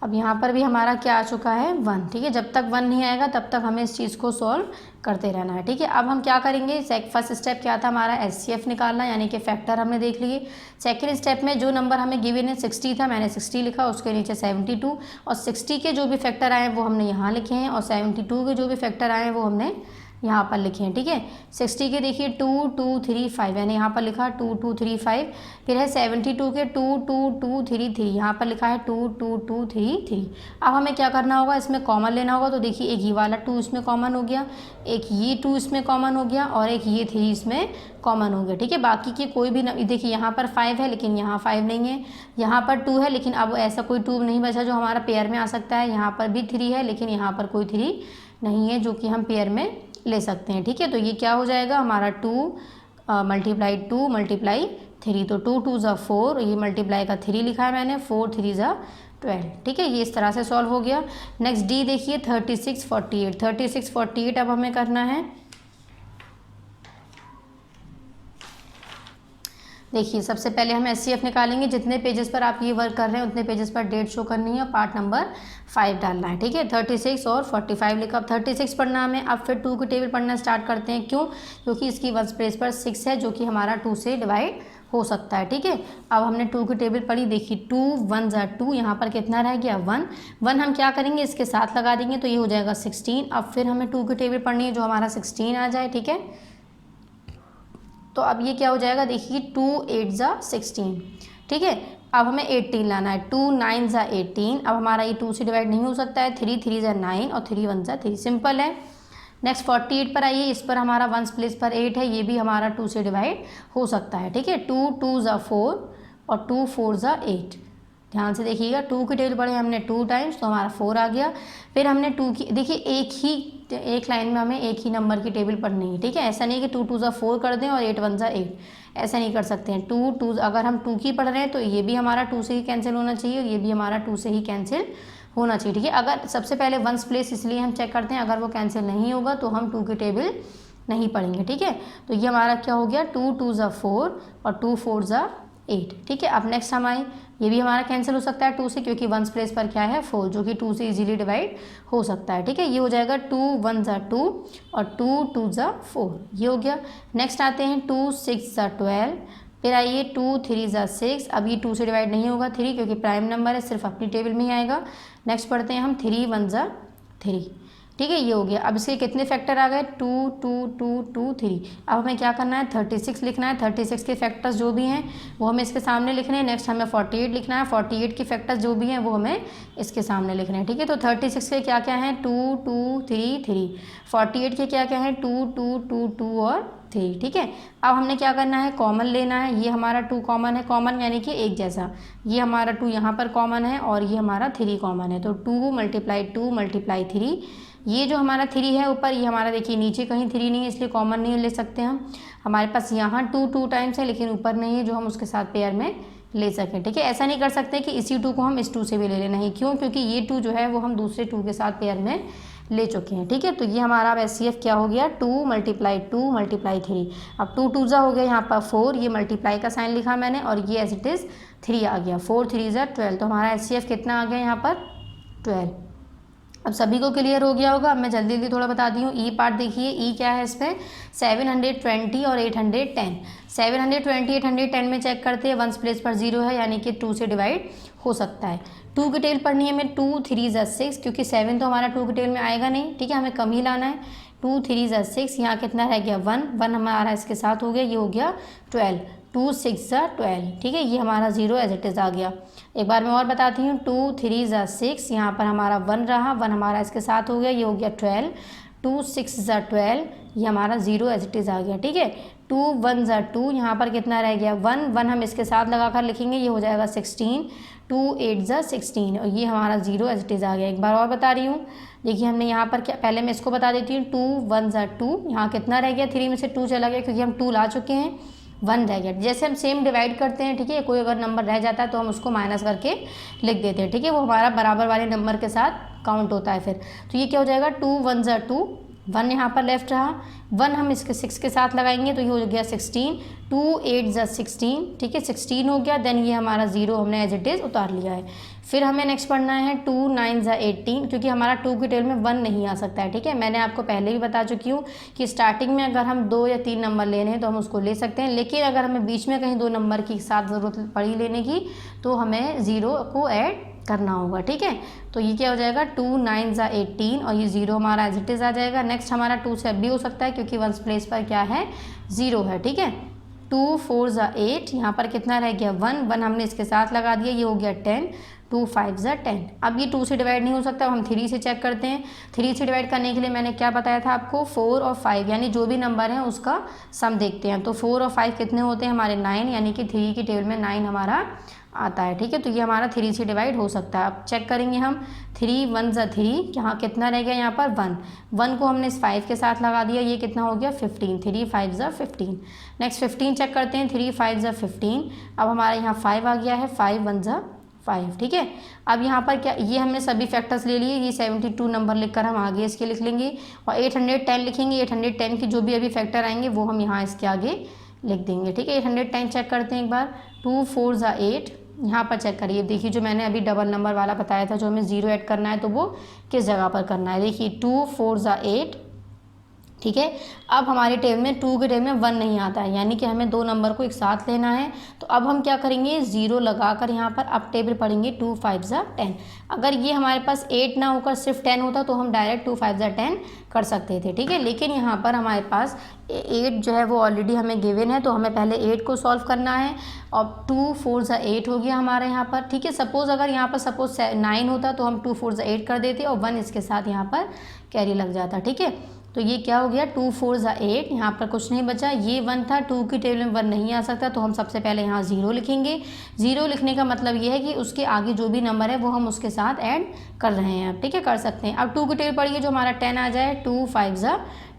अब यहाँ पर भी हमारा क्या आ चुका है 1, ठीक है। जब तक 1 नहीं आएगा तब तक हमें इस चीज़ को सॉल्व करते रहना है, ठीक है। अब हम क्या करेंगे, फर्स्ट स्टेप क्या था हमारा, एचसीएफ निकालना, यानी कि फैक्टर हमने देख लिए। सेकंड स्टेप में जो नंबर हमें गिवन है 60 था, मैंने 60 लिखा, उसके नीचे 72, और 60 के जो भी फैक्टर आए हैं वो हमने यहाँ लिखे हैं, और 72 के जो भी फैक्टर आए हैं वो हमने यहाँ पर लिखे हैं, ठीक है। 60 के देखिए 2 2 3 5, यानी यहाँ पर लिखा 2 2 3 5, फिर है 72 के 2 2 2 3 3, यहाँ पर लिखा है 2 2 2 3 3। अब हमें क्या करना होगा, इसमें कॉमन लेना होगा, तो देखिए एक ये वाला 2 इसमें कॉमन हो गया, एक ये 2 इसमें कॉमन हो गया, और एक ये 3 इसमें कॉमन हो गया, ठीक है। बाकी के कोई भी देखिए यहाँ पर 5 है लेकिन यहाँ 5 नहीं है, यहाँ पर 2 है लेकिन अब ऐसा कोई 2 नहीं बचा जो हमारा पेयर में आ सकता है, यहाँ पर भी 3 है लेकिन यहाँ पर कोई 3 नहीं है जो कि हम पेयर में ले सकते हैं, ठीक है। तो ये क्या हो जाएगा हमारा 2 मल्टीप्लाई 2 मल्टीप्लाई 3, तो 2 2 ज़ा 4, ये मल्टीप्लाई का 3 लिखा है मैंने, 4 3 ज़ा 12, ठीक है। ये इस तरह से सॉल्व हो गया। नेक्स्ट डी देखिए 36 48, 36 48 अब हमें करना है। देखिए सबसे पहले हम एचसीएफ निकालेंगे, जितने पेजेस पर आप ये वर्क कर रहे हैं उतने पेजेस पर डेट शो करनी है, पार्ट नंबर 5 डालना है, ठीक है। 36 और 45 लिखा, अब 36 पढ़ना हमें, अब फिर 2 की टेबल पढ़ना स्टार्ट करते हैं, क्यों, क्योंकि इसकी 1 प्लेस पर 6 है जो कि हमारा 2 से डिवाइड हो सकता है, ठीक है। अब हमने 2 की टेबल पढ़ी, देखिए 2 1 ज़ा 2, यहाँ पर कितना रह गया 1, 1 हम क्या करेंगे इसके साथ लगा देंगे, तो ये हो जाएगा 16। अब फिर हमें 2 की टेबल पढ़नी है जो हमारा 16 आ जाए, ठीक है। तो अब ये क्या हो जाएगा, देखिए 2 8 ज़ा 16, ठीक है। अब हमें 18 लाना है, 2 9 ज़ा 18, अब हमारा ये 2 से डिवाइड नहीं हो सकता है, 3 3 ज़ा 9 और 3 1 ज़ा 3, सिंपल है। नेक्स्ट 48 पर आइए, इस पर हमारा 1 प्लेस पर 8 है, ये भी हमारा 2 से डिवाइड हो सकता है, ठीक है। 2 2 ज़ा 4 और 2 4 ज़ा 8, ध्यान से देखिएगा, 2 की टेबल पढ़े हमने 2 टाइम्स, तो हमारा 4 आ गया। फिर हमने 2 की, देखिए एक लाइन में हमें एक ही नंबर की टेबल पढ़नी है, ठीक है। ऐसा नहीं है कि 2 2 ज़ा 4 कर दें और 8 1 ज़ा 8, ऐसा नहीं कर सकते हैं। 2 2 अगर हम 2 की पढ़ रहे हैं तो ये भी हमारा 2 से ही कैंसिल होना चाहिए और ये भी हमारा 2 से ही कैंसिल होना चाहिए, ठीक है। अगर सबसे पहले 1 प्लेस इसलिए हम चेक करते हैं, अगर वो कैंसिल नहीं होगा तो हम 2 की टेबल नहीं पढ़ेंगे, ठीक है। तो ये हमारा क्या हो गया, 2 2 ज़ा 4 और 2 4 ज़ा 8, ठीक है। अब नेक्स्ट हम आए, ये भी हमारा कैंसिल हो सकता है 2 से, क्योंकि 1 प्लेस पर क्या है 4, जो कि 2 से इजीली डिवाइड हो सकता है, ठीक है। ये हो जाएगा 2 1 ज़ा 2 और 2 2 ज़ा 4, ये हो गया। नेक्स्ट आते हैं 2 6 ज़ा 12, फिर आइए 2 3 ज़ा 6, अब ये 2 से डिवाइड नहीं होगा 3, क्योंकि प्राइम नंबर है, सिर्फ अपनी टेबल में ही आएगा। नेक्स्ट पढ़ते हैं हम 3 1 ज़ा 3, ठीक है, ये हो गया। अब इसके कितने फैक्टर आ गए, 2 2 2 2 3। अब हमें क्या करना है, 36 लिखना है, 36 के फैक्टर्स जो भी हैं वो हमें इसके सामने लिखने हैं। नेक्स्ट हमें 48 लिखना है, 48 के फैक्टर्स जो भी हैं वो हमें इसके सामने लिखने हैं, ठीक है। तो 36 के क्या क्या हैं, 2 2 3 3, 48 के क्या क्या हैं, 2 2 2 2 और 3, ठीक है। अब हमने क्या करना है, कॉमन लेना है, ये हमारा 2 कॉमन है, कॉमन यानी कि एक जैसा, ये हमारा 2 यहाँ पर कॉमन है और ये हमारा 3 कॉमन है, तो 2 मल्टीप्लाई 2 मल्टीप्लाई 3, ये जो हमारा 3 है ऊपर, ये हमारा देखिए नीचे कहीं 3 नहीं है, इसलिए कॉमन नहीं ले सकते हम। हमारे पास यहाँ 2 2 टाइम्स है लेकिन ऊपर नहीं है जो हम उसके साथ पेयर में ले सकें, ठीक है। ऐसा नहीं कर सकते कि इसी 2 को हम इस 2 से भी ले लें, नहीं, क्यों, क्योंकि ये 2 जो है वो हम दूसरे 2 के साथ पेयर में ले चुके हैं, ठीक है। तो ये हमारा अब एचसीएफ क्या हो गया, 2 मल्टीप्लाई 2 मल्टीप्लाई 3, अब 2 2 ज़ा हो गया यहाँ पर 4, ये मल्टीप्लाई का साइन लिखा मैंने, और ये एज इट इज़ 3 आ गया, 4 3 ज़ा 12, तो हमारा एचसीएफ कितना आ गया यहाँ पर 12, अब सभी को क्लियर हो गया होगा। अब मैं जल्दी जल्दी थोड़ा बताती हूँ। ई पार्ट देखिए, ई क्या है इसमें 720 और 810। 720 810 में चेक करते हैं, वंस प्लेस पर 0 है यानी कि 2 से डिवाइड हो सकता है। 2 की टेबल पढ़नी है हमें, 2 3 ज़ा 6, क्योंकि 7 तो हमारा 2 की टेबल में आएगा नहीं, ठीक है, हमें कम ही लाना है। 2 3 ज़ा 6, यहाँ कितना रह गया 1, 1 हमारा इसके साथ हो गया, ये हो गया 12, 2 6 ज़ा 12, ठीक है, ये हमारा 0 एज इट इज़ आ गया। एक बार मैं और बताती हूँ, 2 3 ज़ा 6, यहाँ पर हमारा 1 रहा, 1 हमारा इसके साथ हो गया, ये हो गया 12, 2 6 ज़ा 12, ये हमारा 0 एज इट इज़ आ गया, ठीक है। 2 1 ज़ा 2, यहाँ पर कितना रह गया 1, 1 हम इसके साथ लगा कर लिखेंगे, ये हो जाएगा 16, 2 8 ज़ा 16, और ये हमारा 0 एज इट इज़ आ गया। एक बार और बता रही हूँ, देखिए हमने यहाँ पर क्या, पहले मैं इसको बता देती हूँ, 2 1 ज़ा 2, यहाँ कितना रह गया, 3 में से 2 चला गया, क्योंकि हम 2 ला चुके हैं, 1 रह गया। जैसे हम सेम डिवाइड करते हैं, ठीक है, कोई अगर नंबर रह जाता है तो हम उसको माइनस करके लिख देते हैं, ठीक है, वो हमारा बराबर वाले नंबर के साथ काउंट होता है फिर। तो ये क्या हो जाएगा, 2 1 ज़ा 2, 1 यहाँ पर लेफ्ट रहा, 1 हम इसके 6 के साथ लगाएंगे तो ये हो गया 16, 2 8 ज़ा 16, ठीक है, 16 हो गया, देन ये हमारा 0 हमने एज इट इज़ उतार लिया है। फिर हमें नेक्स्ट पढ़ना है 2 9 ज़ा 18, क्योंकि हमारा 2 की टेबल में 1 नहीं आ सकता है, ठीक है, मैंने आपको पहले भी बता चुकी हूँ कि स्टार्टिंग में अगर हम 2 या 3 नंबर लेने हैं तो हम उसको ले सकते हैं, लेकिन अगर हमें बीच में कहीं 2 नंबर की साथ ज़रूरत पड़ी लेने की तो हमें 0 को ऐड करना होगा, ठीक है। तो ये क्या हो जाएगा, 2 9 ज़ा 18, और ये 0 हमारा एज इट इज़ आ जाएगा। नेक्स्ट हमारा 2 से अब भी हो सकता है, क्योंकि वंस प्लेस पर क्या है 0 है, ठीक है। 2 4 ज़ा 8, यहाँ पर कितना रह गया 1, 1 हमने इसके साथ लगा दिया, ये हो गया 10, 2 5 ज़ा 10। अब ये 2 से डिवाइड नहीं हो सकता, अब हम 3 से चेक करते हैं। 3 से डिवाइड करने के लिए मैंने क्या बताया था आपको, 4 और 5, यानी जो भी नंबर है उसका सम देखते हैं। तो 4 और 5 कितने होते हैं हमारे 9, यानी कि 3 की टेबल में 9 हमारा आता है, ठीक है। तो ये हमारा 3 से डिवाइड हो सकता है। अब चेक करेंगे हम, 3 1 ज़ा 3, यहाँ कितना रह गया, यहाँ पर 1, 1 को हमने इस 5 के साथ लगा दिया, ये कितना हो गया 15, 3 5 ज़ा 15। नेक्स्ट 15 चेक करते हैं, 3 5 ज़ा 15, अब हमारे यहाँ 5 आ गया है, 5 1 ज़ा 5, ठीक है। अब यहाँ पर क्या, ये हमने सभी फैक्टर्स ले लिए, ये 72 नंबर लिखकर हम आगे इसके लिख लेंगे, और 810 लिखेंगे, 810 की जो भी अभी फैक्टर आएंगे वो हम यहाँ इसके आगे लिख देंगे, ठीक है। 810 चेक करते हैं एक बार, 2 4 ज़ा 8, यहाँ पर चेक करिए, देखिए जो मैंने अभी डबल नंबर वाला बताया था, जो हमें 0 ऐड करना है तो वो किस जगह पर करना है, देखिए 2 4 ज़ा 8, ठीक है। अब हमारे टेबल में 2 के टेबल में 1 नहीं आता है, यानी कि हमें 2 नंबर को एक साथ लेना है। तो अब हम क्या करेंगे, 0 लगाकर यहाँ पर अब टेबल पढ़ेंगे 2 5 ज़ा 10। अगर ये हमारे पास 8 ना होकर सिर्फ 10 होता तो हम डायरेक्ट 2 5 ज़ा 10 कर सकते थे, ठीक है। लेकिन यहाँ पर हमारे पास 8 जो है वो ऑलरेडी हमें गिवन है, तो हमें पहले 8 को सॉल्व करना है, और 2 4 ज़ा 8 हो गया हमारे यहाँ पर, ठीक है। सपोज़ अगर यहाँ पर सपोज 9 होता तो हम 2 4 ज़ा 8 कर देते और 1 इसके साथ यहाँ पर कैरी लग जाता, ठीक है। तो ये क्या हो गया, 2 4 ज़ा 8, यहाँ पर कुछ नहीं बचा, ये 1 था, 2 की टेबल में 1 नहीं आ सकता, तो हम सबसे पहले यहाँ 0 लिखेंगे। 0 लिखने का मतलब ये है कि उसके आगे जो भी नंबर है वो हम उसके साथ ऐड कर रहे हैं, अब ठीक है, कर सकते हैं। अब 2 की टेबल पढ़िए, जो हमारा 10 आ जाए, 2 5 ज़ा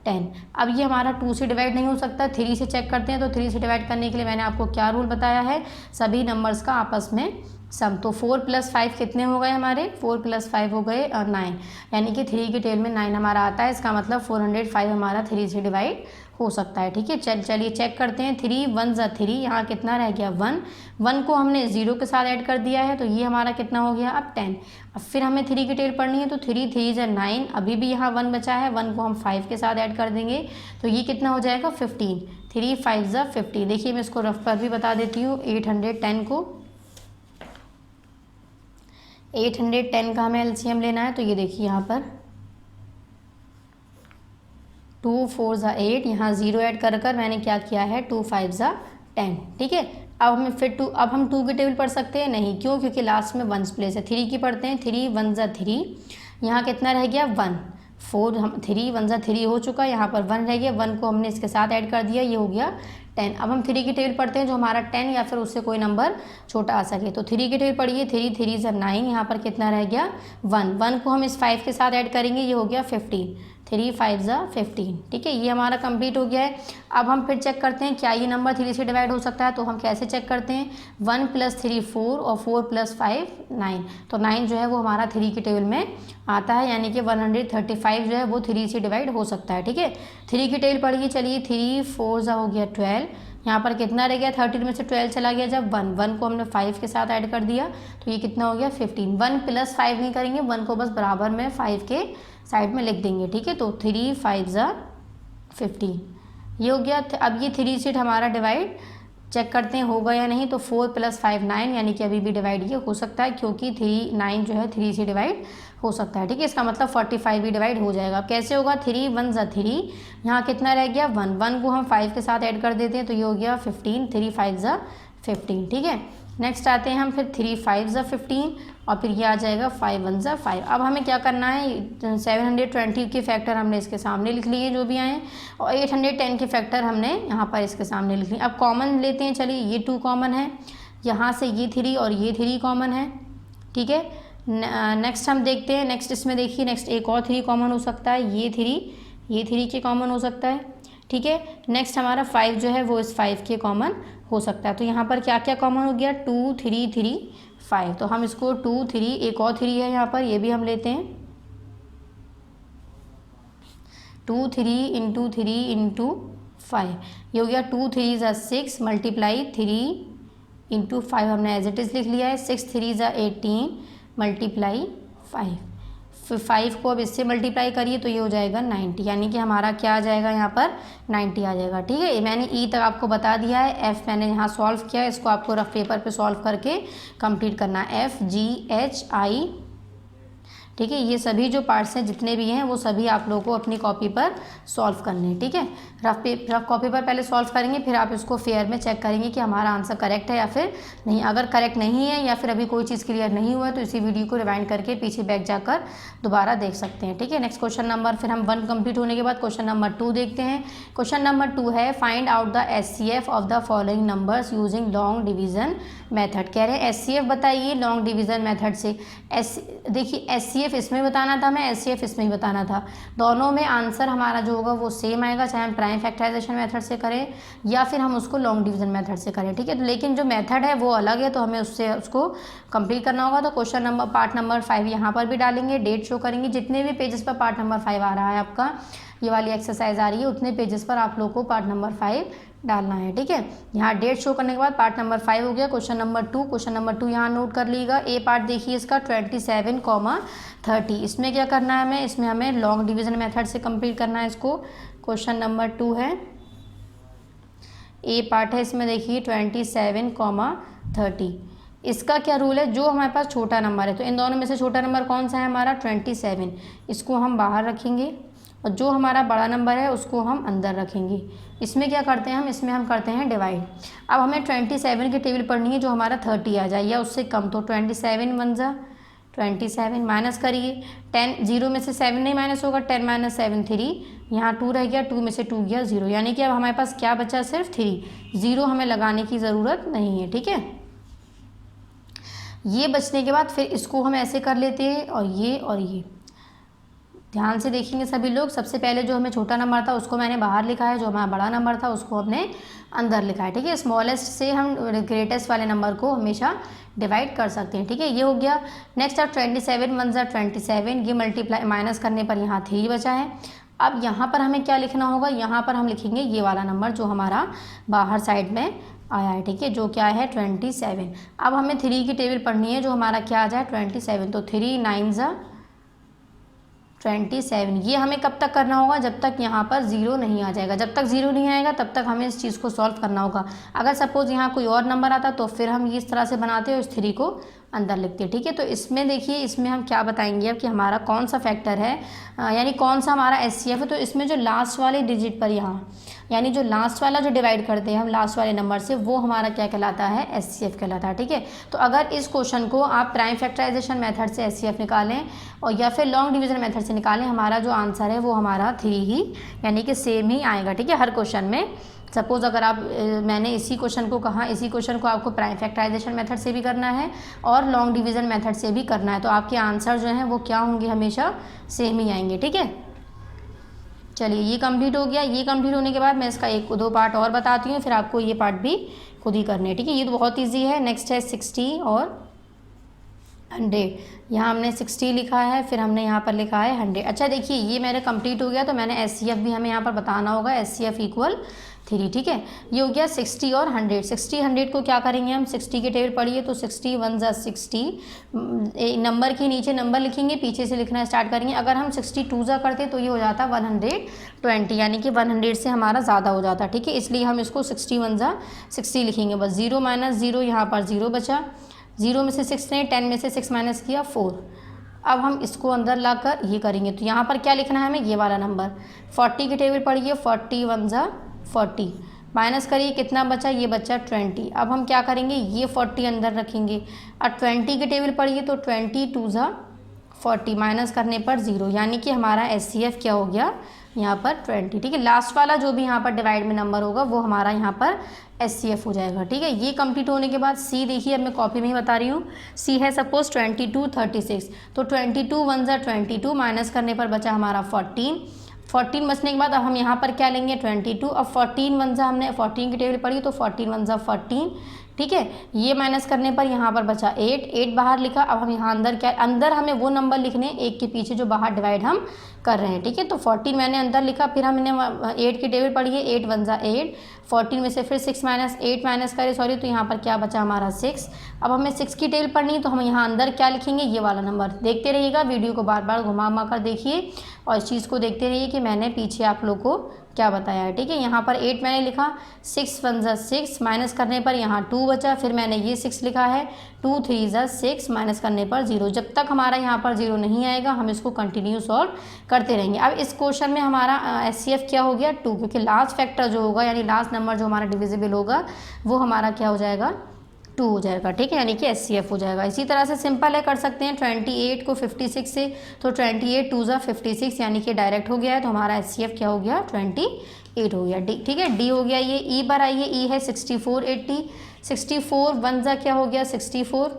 10। अब ये हमारा 2 से डिवाइड नहीं हो सकता, 3 से चेक करते हैं। तो 3 से डिवाइड करने के लिए मैंने आपको क्या रूल बताया है, सभी नंबर्स का आपस में सम। तो 4 + 5 कितने हो गए हमारे, 4 + 5 हो गए 9, यानी कि 3 की टेबल में 9 हमारा आता है, इसका मतलब 405 हमारा 3 से डिवाइड हो सकता है, ठीक है। चलिए चेक करते हैं, 3 1 ज़ा 3, यहाँ कितना रह गया 1, 1 को हमने 0 के साथ ऐड कर दिया है, तो ये हमारा कितना हो गया अब 10। अब फिर हमें 3 की टेबल पढ़नी है, तो 3 3 ज़ा 9, अभी भी यहाँ 1 बचा है, 1 को हम 5 के साथ ऐड कर देंगे, तो ये कितना हो जाएगा 15, 3 5 ज़ा 50। देखिए मैं इसको रफ पर भी बता देती हूँ, 810 को 810 का हमें एलसीएम लेना है, तो ये देखिए यहाँ पर 2 4 ज़ा 8, यहाँ 0 ऐड कर मैंने क्या किया है 2 5 ज़ा 10, ठीक है। अब हमें फिर अब हम 2 की टेबल पढ़ सकते हैं नहीं, क्यों, क्योंकि लास्ट में 1s प्लेस है। 3 की पढ़ते हैं, 3 1 ज़ा 3, यहाँ कितना रह गया 1, 4 हम 3 1 ज़ा 3 हो चुका, यहाँ पर 1 रह गया, 1 को हमने इसके साथ ऐड कर दिया, ये हो गया 10। अब हम 3 की टेबल पढ़ते हैं, जो हमारा 10 या फिर उससे कोई नंबर छोटा आ सके। तो 3 की टेबल पढ़िए, 3 3 ज़ा 9, यहाँ पर कितना रह गया 1, 1 को हम इस 5 के साथ ऐड करेंगे, ये हो गया 15, 3 5 ज़ा 15, ठीक है। ये हमारा कंप्लीट हो गया है। अब हम फिर चेक करते हैं क्या ये नंबर 3 से डिवाइड हो सकता है, तो हम कैसे चेक करते हैं, 1 + 3 4 और 4 + 5 9, तो 9 जो है वो हमारा 3 की टेबल में आता है, यानी कि 135 जो है वो 3 से डिवाइड हो सकता है, ठीक है। 3 की टेबल पढ़िए, चलिए 3 4 ज़ा हो गया 12, यहाँ पर कितना रह गया, 13 में से 12 चला गया जब 1 को हमने 5 के साथ ऐड कर दिया तो ये कितना हो गया 15। 1 + 5 नहीं करेंगे, 1 को बस बराबर में 5 के साइड में लिख देंगे, ठीक है। तो 3 5 ज़ा 15 ये हो गया। अब ये 3 सीट हमारा डिवाइड चेक करते हैं होगा या नहीं। तो 4 + 5 9, यानी कि अभी भी डिवाइड ये हो सकता है क्योंकि 9 जो है 3 से डिवाइड हो सकता है, ठीक है। इसका मतलब 45 भी डिवाइड हो जाएगा। अब कैसे होगा, 3 1 ज़ा 3, यहाँ कितना रह गया 1 को हम 5 के साथ ऐड कर देते हैं तो ये हो गया 15, 3 5 ज़ा 15, ठीक है। नेक्स्ट आते हैं हम फिर 3 5 ज़ा 15 और फिर ये आ जाएगा 5 1 ज़ा 5। अब हमें क्या करना है, 720 के फैक्टर हमने इसके सामने लिख लिए जो भी आए, और 810 के फैक्टर हमने यहाँ पर इसके सामने लिख लिए। अब कॉमन लेते हैं, चलिए ये 2 कॉमन है, यहाँ से ये 3 और ये 3 कॉमन है, ठीक है। नेक्स्ट हम देखते हैं, नेक्स्ट इसमें देखिए नेक्स्ट एक और 3 कॉमन हो सकता है, ये 3 के कॉमन हो सकता है, ठीक है। नेक्स्ट हमारा 5 जो है वो इस 5 के कॉमन हो सकता है। तो यहाँ पर क्या क्या कॉमन हो गया, 2 3 3 5। तो हम इसको 2 3, एक और 3 है यहाँ पर, ये भी हम लेते हैं, 2 3 × 3 × 5 ये हो गया 2 3 ज़ा 6 मल्टीप्लाई 3 × 5 हमने एज इट इज़ लिख लिया है, 6 3 ज़ा 18 मल्टीप्लाई 5। फिर 5 को अब इससे मल्टीप्लाई करिए तो ये हो जाएगा 90, यानी कि हमारा क्या आ जाएगा यहाँ पर 90 आ जाएगा, ठीक है। मैंने ई तक आपको बता दिया है, एफ मैंने यहाँ सॉल्व किया है, इसको आपको रफ पेपर पे सॉल्व करके कंप्लीट करना है। एफ जी एच आई, ठीक है, ये सभी जो पार्ट्स हैं जितने भी हैं वो सभी आप लोगों को अपनी कॉपी पर सॉल्व करने हैं, ठीक है। रफ कॉपी पर पहले सॉल्व करेंगे, फिर आप इसको फेयर में चेक करेंगे कि हमारा आंसर करेक्ट है या फिर नहीं। अगर करेक्ट नहीं है या फिर अभी कोई चीज़ क्लियर नहीं हुआ है तो इसी वीडियो को रिवाइंड करके पीछे बैक जाकर दोबारा देख सकते हैं, ठीक है। नेक्स्ट क्वेश्चन नंबर, फिर हम 1 कंप्लीट होने के बाद क्वेश्चन नंबर 2 देखते हैं। क्वेश्चन नंबर 2 है find out the SCF of the following numbers using long division method. कह रहे हैं SCF बताइए लॉन्ग डिवीज़न मेथड से। देखिए SCF इसमें बताना था, मैं SCF इसमें ही बताना था, दोनों में आंसर हमारा जो होगा वो सेम आएगा, चाहे हम प्राइम फैक्टराइजेशन मेथड से करें या फिर हम उसको लॉन्ग डिवीज़न मेथड से करें, ठीक है। तो लेकिन जो मेथड है वो अलग है, तो हमें उसको कंप्लीट करना होगा। तो क्वेश्चन नंबर पार्ट नंबर 5 यहाँ पर भी डालेंगे, डेट शो करेंगे, जितने भी पेजेस पर पार्ट नंबर 5 आ रहा है आपका, ये वाली एक्सरसाइज आ रही है, उतने पेजेस पर आप लोग को पार्ट नंबर 5 डालना है, ठीक है। यहाँ डेट शो करने के बाद पार्ट नंबर 5 हो गया। क्वेश्चन नंबर 2, क्वेश्चन नंबर 2 यहाँ नोट कर लीजिएगा। ए पार्ट देखिए इसका 27,30, इसमें क्या करना है हमें, इसमें हमें लॉन्ग डिवीज़न मेथड से कंप्लीट करना है इसको। क्वेश्चन नंबर 2 है, ए पार्ट है, इसमें देखिए 27,30। इसका क्या रूल है, जो हमारे पास छोटा नंबर है, तो इन दोनों में से छोटा नंबर कौन सा है हमारा 27, इसको हम बाहर रखेंगे और जो हमारा बड़ा नंबर है उसको हम अंदर रखेंगे। इसमें क्या करते हैं हम, इसमें हम करते हैं डिवाइड। अब हमें 27 की टेबल पढ़नी है जो हमारा 30 आ जाए या उससे कम, तो 27 1 ज़ा 27 माइनस करिए 10, 0 में से 7 नहीं माइनस होगा, 10 - 7 3, यहाँ 2 रह गया, 2 में से 2 गया 0, यानी कि अब हमारे पास क्या बचा, सिर्फ 3, 0 हमें लगाने की ज़रूरत नहीं है, ठीक है। ये बचने के बाद फिर इसको हम ऐसे कर लेते हैं और ये ध्यान से देखेंगे सभी लोग। सबसे पहले जो हमें छोटा नंबर था उसको मैंने बाहर लिखा है, जो हमारा बड़ा नंबर था उसको हमने अंदर लिखा है, ठीक है। स्मॉलेस्ट से हम ग्रेटेस्ट वाले नंबर को हमेशा डिवाइड कर सकते हैं, ठीक है। ये हो गया। नेक्स्ट अब 27 1 ज़ा 27, ये मल्टीप्लाई माइनस करने पर यहाँ 3 बचा है। अब यहाँ पर हमें क्या लिखना होगा, यहाँ पर हम लिखेंगे ये वाला नंबर जो हमारा बाहर साइड में आया है, ठीक है, जो क्या है 27। अब हमें 3 की टेबल पढ़नी है जो हमारा क्या आ जाए 27, तो 3 9 ज़ा 27। ये हमें कब तक करना होगा, जब तक यहाँ पर 0 नहीं आ जाएगा। जब तक 0 नहीं आएगा तब तक हमें इस चीज़ को सॉल्व करना होगा। अगर सपोज़ यहाँ कोई और नंबर आता तो फिर हम इस तरह से बनाते और इस 3 को अंदर लिखते, ठीक है। तो इसमें देखिए, इसमें हम क्या बताएंगे अब कि हमारा कौन सा फैक्टर है, यानी कौन सा हमारा SCF है। तो इसमें जो लास्ट वाले डिजिट पर यहाँ, यानी जो लास्ट वाला जो डिवाइड करते हैं हम लास्ट वाले नंबर से, वो हमारा क्या कहलाता है, SCF कहलाता है, ठीक है। तो अगर इस क्वेश्चन को आप प्राइम फैक्टराइजेशन मेथड से SCF निकालें और या फिर लॉन्ग डिवीज़न मेथड से निकालें, हमारा जो आंसर है वो हमारा 3 ही, यानी कि सेम ही आएगा, ठीक है। हर क्वेश्चन में सपोज़ अगर आप मैंने इसी क्वेश्चन को कहा, इसी क्वेश्चन को आपको प्राइम फैक्टराइजेशन मेथड से भी करना है और लॉन्ग डिवीज़न मेथड से भी करना है, तो आपके आंसर जो हैं वो क्या होंगे, हमेशा सेम ही आएंगे, ठीक है। चलिए ये कंप्लीट हो गया। ये कंप्लीट होने के बाद मैं इसका 1-2 पार्ट और बताती हूँ, फिर आपको ये पार्ट भी खुद ही करने हैं, ठीक है। ये तो बहुत ईजी है। नेक्स्ट है 60 और 100, यहाँ हमने 60 लिखा है, फिर हमने यहाँ पर लिखा है 100। अच्छा देखिए ये मेरे कंप्लीट हो गया, तो मैंने SCF भी हमें यहाँ पर बताना होगा, SCF इक्वल 3, ठीक है। ये हो गया 60 और 100। 60 100 को क्या करेंगे हम, 60 के टेबल पढ़िए तो 60 1 ज़ा 60, नंबर के नीचे नंबर लिखेंगे, पीछे से लिखना स्टार्ट करेंगे। अगर हम 62 ज़ा करते तो ये हो जाता 120, यानी कि 100 से हमारा ज़्यादा हो जाता, ठीक है। इसलिए हम इसको 60 1 ज़ा 60 लिखेंगे बस। 0 माइनस 0, यहाँ पर 0 बचा, 0 में से 6 ने 10 में से 6 माइनस किया 4। अब हम इसको अंदर लाकर ये करेंगे, तो यहाँ पर क्या लिखना है हमें, ये वाला नंबर। 40 के टेबल पढ़िए, 40 1 ज़ा 40, माइनस करिए कितना बचा, ये बचा 20। अब हम क्या करेंगे, ये 40 अंदर रखेंगे। अब 20 के टेबल पढ़िए तो 20 2 ज़ा 40, माइनस करने पर 0, यानी कि हमारा SCF क्या हो गया यहाँ पर 20, ठीक है। लास्ट वाला जो भी यहाँ पर डिवाइड में नंबर होगा वो हमारा यहाँ पर SCF हो जाएगा, ठीक है। ये कंप्लीट होने के बाद C देखिए, अब मैं कॉपी में ही बता रही हूँ। C है सपोज 22 36, तो 22 1 ज़ा 22, माइनस करने पर बचा हमारा 14 बचने के बाद अब हम यहाँ पर क्या लेंगे 22। अब 14 1 ज़ा, हमने 14 की टेबल पढ़ी तो 14 1 ज़ा 14, ठीक है। ये माइनस करने पर यहाँ पर बचा 8 बाहर लिखा। अब हम यहाँ अंदर क्या, अंदर हमें वो नंबर लिखने एक के पीछे जो बाहर डिवाइड हम कर रहे हैं, ठीक है। तो 14 मैंने अंदर लिखा, फिर हमने 8 की टेबल पढ़ी है, 8 1 ज़ा 8, 14 में से फिर 6 माइनस 8 माइनस करे सॉरी, तो यहाँ पर क्या बचा हमारा 6। अब हमें 6 की टेबल पढ़नी है, तो हम यहाँ अंदर क्या लिखेंगे, ये वाला नंबर। देखते रहिएगा, वीडियो को बार बार घुमा कर देखिए और इस चीज़ को देखते रहिए कि मैंने पीछे आप लोग को क्या बताया है, ठीक है। यहाँ पर 8 मैंने लिखा, 6 1 ज़ा 6, माइनस करने पर यहाँ 2 बचा, फिर मैंने ये 6 लिखा है, 2 3 ज़ा 6, माइनस करने पर 0। जब तक हमारा यहाँ पर 0 नहीं आएगा हम इसको कंटिन्यू सॉल्व करते रहेंगे। अब इस क्वेश्चन में हमारा SCF क्या हो गया 2, क्योंकि लास्ट फैक्टर जो होगा यानी लास्ट नंबर जो हमारा डिविजिबल होगा वो हमारा क्या हो जाएगा 2 हो जाएगा, ठीक है, यानी कि SCF हो जाएगा। इसी तरह से सिंपल है, कर सकते हैं 28 को 56 से, तो 28 2 ज़ा 56, यानी कि डायरेक्ट हो गया है, तो हमारा SCF क्या हो गया 28 हो गया, ठीक है। D हो गया, ये E पर आइए, E है 64 80, 64 1 ज़ा क्या हो गया 64,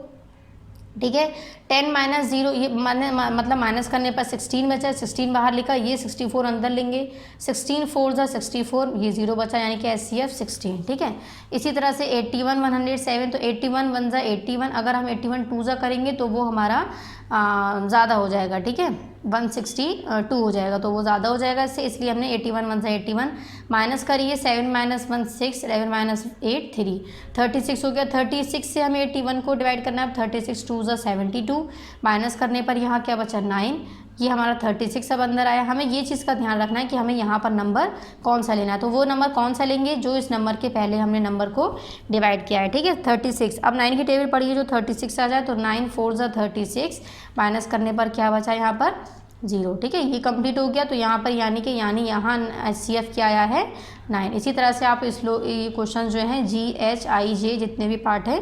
ठीक है। 10 माइनस 0, ये मतलब माइनस करने पर 16 बचा, 16 बाहर लिखा, ये 64 अंदर लेंगे, 16 4 ज़ा 64, ये 0 बचा, यानी कि SCF 16, ठीक है। इसी तरह से 81 107, तो 81 1 ज़ा 81, अगर हम 81 2 ज़ा करेंगे तो वो हमारा ज़्यादा हो जाएगा, ठीक है, 162 हो जाएगा, तो वो ज़्यादा हो जाएगा इससे, इसलिए हमने 81 1 ज़ा 81, माइनस करिए 7 माइनस 1 6, 11 माइनस 8 3, 36 हो गया। 36 से हमें 81 को डिवाइड करना है, 36 2 ज़ा 72, माइनस करने पर यहाँ क्या बचा 9, ये हमारा 36 अब अंदर आया। हमें ये चीज़ का ध्यान रखना है कि हमें यहाँ पर नंबर कौन सा लेना है, तो वो नंबर कौन सा लेंगे जो इस नंबर के पहले हमने नंबर को डिवाइड किया है, ठीक है। 36, अब 9 की टेबल पढ़िए जो 36 आ जाए, तो 9 4 ज़ा 36, माइनस करने पर क्या बचा यहाँ पर 0, ठीक है। ये कंप्लीट हो गया, तो यहाँ पर यानी यहाँ SCF क्या आया है 9। इसी तरह से आप ये क्वेश्चन जो हैं G H I J जितने भी पार्ट है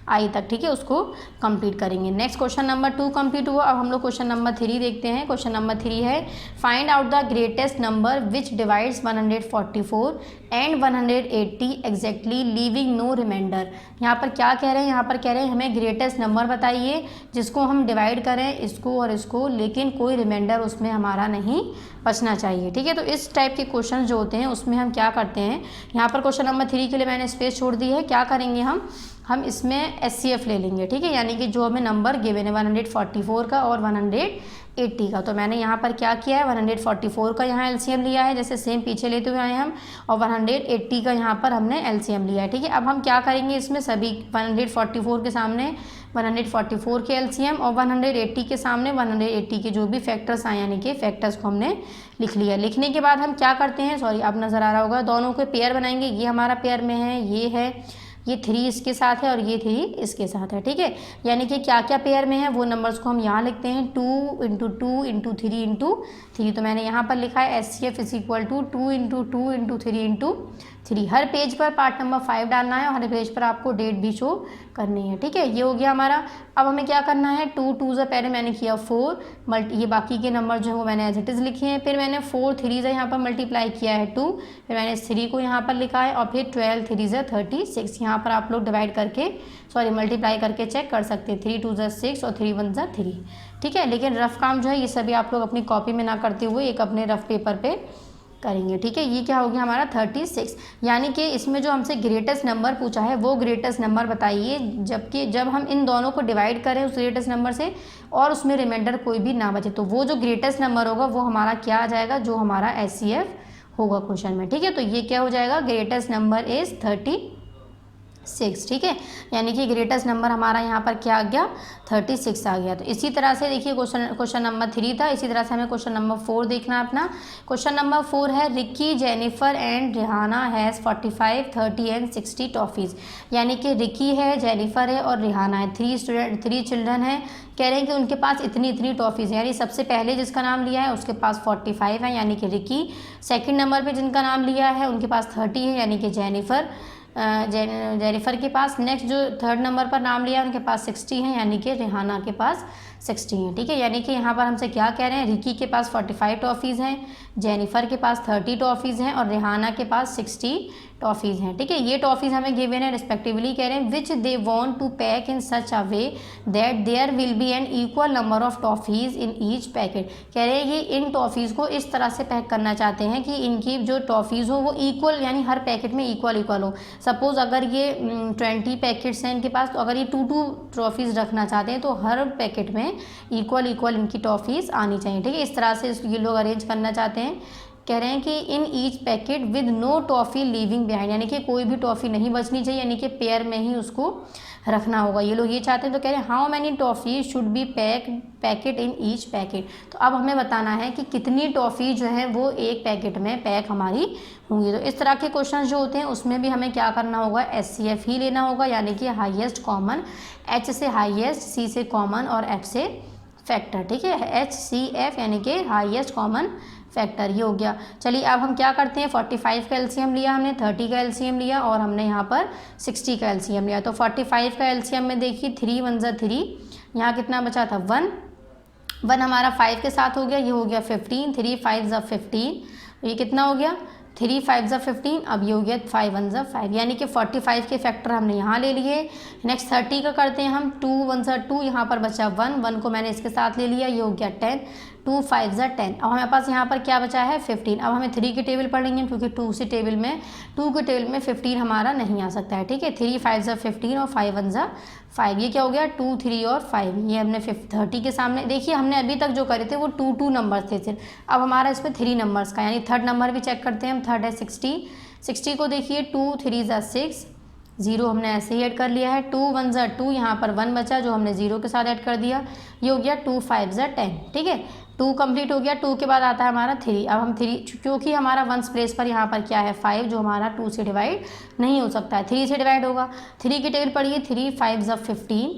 आई तक, ठीक है, उसको कंप्लीट करेंगे। नेक्स्ट क्वेश्चन नंबर 2 कंप्लीट हुआ। अब हम लोग क्वेश्चन नंबर 3 देखते हैं। क्वेश्चन नंबर 3 है, find out the greatest number which divides 144 and 180 exactly leaving no remainder. यहाँ पर क्या कह रहे हैं, यहाँ पर कह रहे हैं हमें ग्रेटेस्ट नंबर बताइए जिसको हम डिवाइड करें इसको और इसको, लेकिन कोई रिमाइंडर उसमें हमारा नहीं बचना चाहिए, ठीक है। तो इस टाइप के क्वेश्चन जो होते हैं उसमें हम क्या करते हैं, यहाँ पर क्वेश्चन नंबर 3 के लिए मैंने स्पेस छोड़ दी है। क्या करेंगे हम इसमें SCF ले लेंगे, ठीक है, यानी कि जो हमें नंबर गिवन है 144 का और 180 का। तो मैंने यहाँ पर क्या किया है 144 का यहाँ LCM लिया है, जैसे सेम पीछे लेते हुए आए हम, और 180 का यहाँ पर हमने LCM लिया है, ठीक है। अब हम क्या करेंगे, इसमें सभी 144 के सामने 144 के LCM और 180 के सामने 180 के जो भी फैक्टर्स आए यानी कि फैक्टर्स को हमने लिख लिया। लिखने के बाद हम क्या करते हैं, सॉरी अब नज़र आ रहा होगा, दोनों के पेयर बनाएंगे। ये हमारा पेयर में है, ये 3 इसके साथ है और ये 3 इसके साथ है, ठीक है। यानी कि क्या क्या पेयर में है वो नंबर्स को हम यहाँ लिखते हैं, 2 × 2 × 3 × 3। तो मैंने यहाँ पर लिखा है SCF = 2 × 2 × 3 × 3। हर पेज पर पार्ट नंबर 5 डालना है और हर पेज पर आपको डेट भी शो करनी है, ठीक है। ये हो गया हमारा। अब हमें क्या करना है, 2 2 से पहले मैंने किया 4 ये बाकी के नंबर जो है वो मैंने एज इट इज़ लिखे हैं। फिर मैंने 4 3 से यहाँ पर मल्टीप्लाई किया है 2, फिर मैंने 3 को यहाँ पर लिखा है और फिर 12 3 से 36। यहाँ पर आप लोग डिवाइड करके मल्टीप्लाई करके चेक कर सकते हैं, 3 2 से 6 और 3 1 से 3, ठीक है। लेकिन रफ काम जो है ये सभी आप लोग अपनी कॉपी में ना करते हुए एक अपने रफ पेपर पे करेंगे। ठीक है, ये क्या हो गया हमारा 36। यानी कि इसमें जो हमसे ग्रेटेस्ट नंबर पूछा है वो ग्रेटेस्ट नंबर बताइए, जबकि जब हम इन दोनों को डिवाइड करें उस ग्रेटेस्ट नंबर से और उसमें रिमाइंडर कोई भी ना बचे, तो वो जो ग्रेटेस्ट नंबर होगा वो हमारा क्या आ जाएगा, जो हमारा HCF होगा क्वेश्चन में। ठीक है, तो ये क्या हो जाएगा, ग्रेटेस्ट नंबर इज़ 36। ठीक है, यानी कि ग्रेटेस्ट नंबर हमारा यहाँ पर क्या आ गया, 36 आ गया। तो इसी तरह से देखिए क्वेश्चन नंबर 3 था, इसी तरह से हमें क्वेश्चन नंबर 4 देखना है अपना। क्वेश्चन नंबर 4 है Ricky, Jennifer and Rihanna has 45, 30 and 60 toffees. यानी कि रिकी है, जेनिफर है और रिहाना है, 3 चिल्ड्रन हैं। कह रहे हैं कि उनके पास इतनी टॉफ़ीज़ हैं, यानी सबसे पहले जिसका नाम लिया है उसके पास 45 है यानी कि रिकी, सेकंड नंबर पे जिनका नाम लिया है उनके पास 30 है यानी कि जेनिफर, जेनिफर के पास। नेक्स्ट जो थर्ड नंबर पर नाम लिया उनके पास 60 है यानी कि रिहाना के पास 60 है। ठीक है, यानी कि यहाँ पर हमसे क्या कह रहे हैं, रिकी के पास 45 टॉफ़ीज़ हैं, जेनिफर के पास 30 टॉफ़ीज़ हैं और रिहाना के पास 60 टॉफ़ीज़ हैं। ठीक है, ये टॉफ़ीज़ हमें गिवन है रिस्पेक्टिवली। कह रहे हैं which they want to pack in such a way that there will be an equal number of toffees in each packet. कह रहे हैं ये इन टॉफ़ीज़ को इस तरह से पैक करना चाहते हैं कि इनकी जो टॉफ़ीज़ हो वो इक्वल, यानी हर पैकेट में इक्वल हो। सपोज़ अगर ये 20 पैकेट्स हैं इनके पास, तो अगर ये 2 ट्रॉफ़ीज़ रखना चाहते हैं तो हर पैकेट में इक्वल इनकी टॉफ़ीज़ आनी चाहिए। ठीक है, इस तरह से ये लोग अरेंज करना चाहते हैं। कह रहे हैं कि in each packet with no toffee leaving behind, यानी कि कोई भी टॉफ़ी नहीं बचनी चाहिए, यानी कि पेयर में ही उसको रखना होगा। ये लोग ये चाहते हैं। तो कह रहे हैं how many toffee should be packet in each packet. तो अब हमें बताना है कि कितनी टॉफ़ी जो है वो एक पैकेट में पैक हमारी होंगी। तो इस तरह के क्वेश्चन जो होते हैं उसमें भी हमें क्या करना होगा, HCF ही लेना होगा, यानी कि हाईएस्ट कॉमन, H से हाईएस्ट, C से कॉमन और F से फैक्टर। ठीक है, HCF यानी कि हाईएस्ट कॉमन फैक्टर, ये हो गया। चलिए अब हम क्या करते हैं, 45 का एलसीएम लिया हमने, 30 का एलसीएम लिया और हमने यहाँ पर 60 का एलसीएम लिया। तो 45 का एलसीएम में देखिए 3 1 ज़ा 3, यहाँ कितना बचा था 1 हमारा 5 के साथ हो गया, ये हो गया 15, 3 5 ज़ा 15, ये कितना हो गया 3 5 ज़ा 15, अब ये हो गया 5 1 ज़ा 5, यानी कि 45 के फैक्टर हमने यहाँ ले लिए। नेक्स्ट 30 का करते हैं हम, 2 1 ज़ा 2, यहाँ पर बचा 1 को मैंने इसके साथ ले लिया, ये हो गया 10, 2 5 ज़ा 10। अब हमारे पास यहाँ पर क्या बचा है 15। अब हमें 3 की टेबल पढ़ेंगे क्योंकि 2 के टेबल में 15 हमारा नहीं आ सकता है। ठीक है, 3 5 ज़ा 15 और 5 1 ज़ा 5, ये क्या हो गया 2 3 और 5, ये हमने 30 के सामने। देखिए हमने अभी तक जो करे थे वो 2 नंबर थे सिर्फ, अब हमारा इसमें 3 नंबर्स का, यानी थर्ड नंबर भी चेक करते हैं हम। थर्ड है 60 को देखिए 2 3 ज़ा 6, 0 हमने ऐसे ही ऐड कर लिया है, 2 1 ज़ा 2, यहाँ पर 1 बचा जो हमने 0 के साथ ऐड कर दिया, ये हो गया 2 5 ज़ा 10। ठीक है, 2 कंप्लीट हो गया, 2 के बाद आता है हमारा 3। अब हम 3, क्योंकि हमारा वंस प्लेस पर यहाँ पर क्या है 5, जो हमारा 2 से डिवाइड नहीं हो सकता है, 3 से डिवाइड होगा। 3 की टेबल पढ़िए, 3 5 ज़ा 15।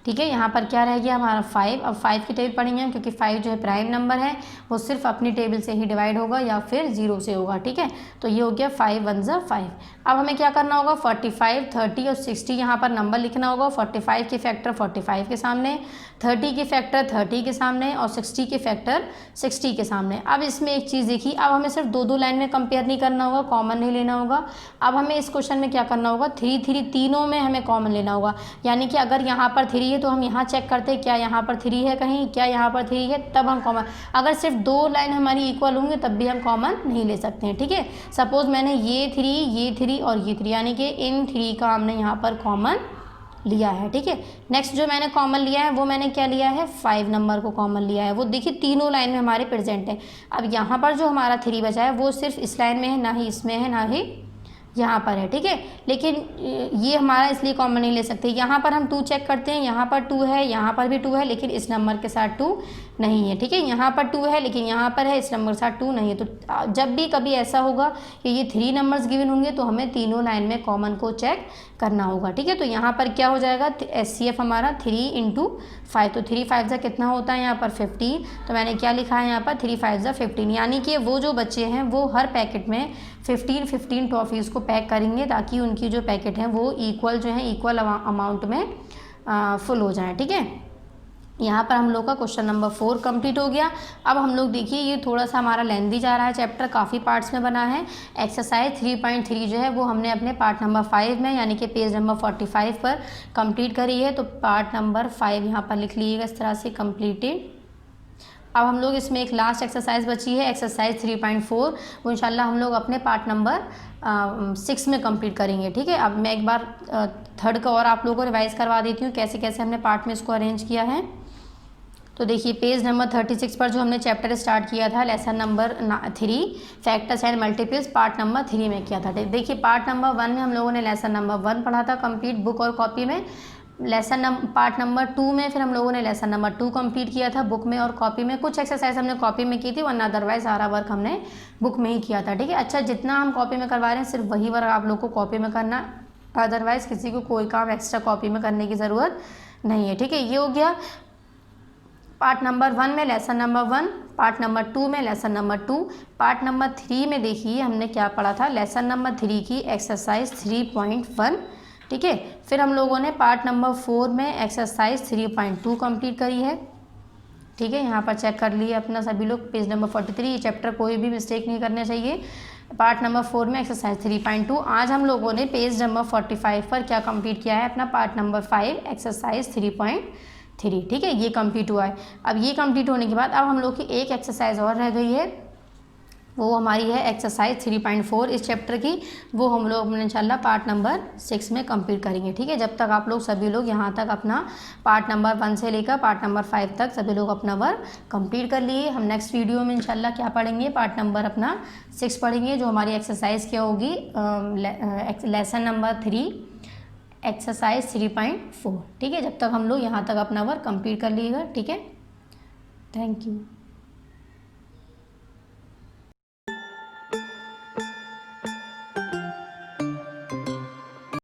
ठीक है, यहाँ पर क्या रह गया हमारा 5। अब 5 की टेबल पढ़ेंगे हम, क्योंकि 5 जो है प्राइम नंबर है, वो सिर्फ अपनी टेबल से ही डिवाइड होगा या फिर 0 से होगा। ठीक है, तो ये हो गया 5 1 ज़ा 5। अब हमें क्या करना होगा, 45 30 और 60 यहाँ पर नंबर लिखना होगा। 45 के फैक्टर 45 के सामने, 30 के फैक्टर 30 के सामने और 60 के फैक्टर 60 के सामने। अब इसमें एक चीज़ देखिए, अब हमें सिर्फ 2 लाइन में कंपेयर नहीं करना होगा, कॉमन नहीं लेना होगा। अब हमें इस क्वेश्चन में क्या करना होगा, 3 तीनों में हमें कॉमन लेना होगा। यानी कि अगर यहाँ पर 3 है तो हम यहाँ चेक करते हैं क्या यहाँ पर 3 है कहीं, क्या यहाँ पर 3 है, तब हम कॉमन। अगर सिर्फ 2 लाइन हमारी इक्वल होंगे तब भी हम कॉमन नहीं ले सकते हैं। ठीक है, सपोज मैंने ये 3 और ये 3, यानी कि इन 3 का हमने यहाँ पर कॉमन लिया है। ठीक है, नेक्स्ट जो मैंने कॉमन लिया है वो मैंने क्या लिया है, 5 नंबर को कॉमन लिया है। वो देखिए तीनों लाइन में हमारे प्रेजेंट है। अब यहाँ पर जो हमारा 3 बचा है वो सिर्फ इस लाइन में है, ना ही इसमें है, ना ही यहाँ पर है। ठीक है, लेकिन ये हमारा इसलिए कॉमन नहीं ले सकते। यहाँ पर हम 2 चेक करते हैं, यहाँ पर 2 है, यहाँ पर भी 2 है, लेकिन इस नंबर के साथ 2 नहीं है। ठीक है, यहाँ पर 2 है लेकिन यहाँ पर है, इस नंबर के साथ 2 नहीं है। तो जब भी कभी ऐसा होगा कि ये 3 नंबर्स गिवन होंगे तो हमें तीनों लाइन में कॉमन को चेक करना होगा। ठीक है, तो यहाँ पर क्या हो जाएगा, HCF हमारा 3 × 5, तो 3 5 ज़ा कितना होता है यहाँ पर 15। तो मैंने क्या लिखा है यहाँ पर 3 5 ज़ा 15, यानी कि वो जो बच्चे हैं वो हर पैकेट में 15 टॉफ़ीज़ को पैक करेंगे ताकि उनकी जो पैकेट हैं वो इक्वल जो है इक्वल अमाउंट में फुल हो जाए। ठीक है, यहाँ पर हम लोग का क्वेश्चन नंबर 4 कंप्लीट हो गया। अब हम लोग देखिए ये थोड़ा सा हमारा लेंथी जा रहा है चैप्टर, काफ़ी पार्ट्स में बना है। एक्सरसाइज 3.3 जो है वो हमने अपने पार्ट नंबर 5 में, यानी कि पेज नंबर 45 पर कंप्लीट करी है। तो पार्ट नंबर 5 यहाँ पर लिख लीजिएगा इस तरह से, कंप्लीटेड अब हम लोग इसमें एक लास्ट एक्सरसाइज बची है, एक्सरसाइज 3.4, वो इंशाल्लाह हम लोग अपने पार्ट नंबर 6 में कंप्लीट करेंगे। ठीक है, अब मैं एक बार थर्ड का और आप लोगों को रिवाइज़ करवा देती हूँ कैसे कैसे हमने पार्ट में इसको अरेंज किया है। तो देखिए पेज नंबर 36 पर जो हमने चैप्टर स्टार्ट किया था lesson number 3 factors and multiples, part number 3 में किया था। देखिए पार्ट नंबर 1 में हम लोगों ने लेसन नंबर 1 पढ़ा था कंप्लीट बुक और कॉपी में। पार्ट नंबर 2 में फिर हम लोगों ने लेसन नंबर 2 कंप्लीट किया था बुक में और कॉपी में। कुछ एक्सरसाइज हमने कॉपी में की थी, वरना अदरवाइज सारा वर्क हमने बुक में ही किया था। ठीक है, अच्छा जितना हम कॉपी में करवा रहे हैं सिर्फ वही वर्क आप लोग को कॉपी में करना, अदरवाइज किसी को कोई काम एक्स्ट्रा कॉपी में करने की ज़रूरत नहीं है। ठीक है, ये हो गया पार्ट नंबर 1 में लेसन नंबर 1, पार्ट नंबर 2 में लेसन नंबर 2, पार्ट नंबर 3 में देखिए हमने क्या पढ़ा था, लेसन नंबर 3 की एक्सरसाइज 3.1। ठीक है, फिर हम लोगों ने पार्ट नंबर 4 में एक्सरसाइज 3.2 कंप्लीट करी है। ठीक है, यहाँ पर चेक कर लिए अपना सभी लोग पेज नंबर 43, ये चैप्टर कोई भी मिस्टेक नहीं करने चाहिए। पार्ट नंबर 4 में एक्सरसाइज 3.2। आज हम लोगों ने पेज नंबर 45 पर क्या कंप्लीट किया है, अपना पार्ट नंबर 5 एक्सरसाइज 3.3। ठीक है, ये कंप्लीट हुआ है। अब ये कंप्लीट होने के बाद अब हम लोग की एक एक्सरसाइज और रह गई है, वो हमारी है एक्सरसाइज 3.4 इस चैप्टर की। वो हम लोग इंशाल्लाह पार्ट नंबर 6 में कंप्लीट करेंगे। ठीक है, जब तक आप लोग सभी लोग यहाँ तक अपना पार्ट नंबर 1 से लेकर पार्ट नंबर 5 तक सभी लोग अपना वर्क कंप्लीट कर लिए। हम नेक्स्ट वीडियो में इंशाल्लाह क्या पढ़ेंगे, पार्ट नंबर अपना 6 पढ़ेंगे, जो हमारी एक्सरसाइज क्या होगी, लेसन नंबर 3 एक्सरसाइज 3.4। ठीक है, जब तक हम लोग यहाँ तक अपना वर्क कंप्लीट कर लीजिएगा। ठीक है, थैंक यू।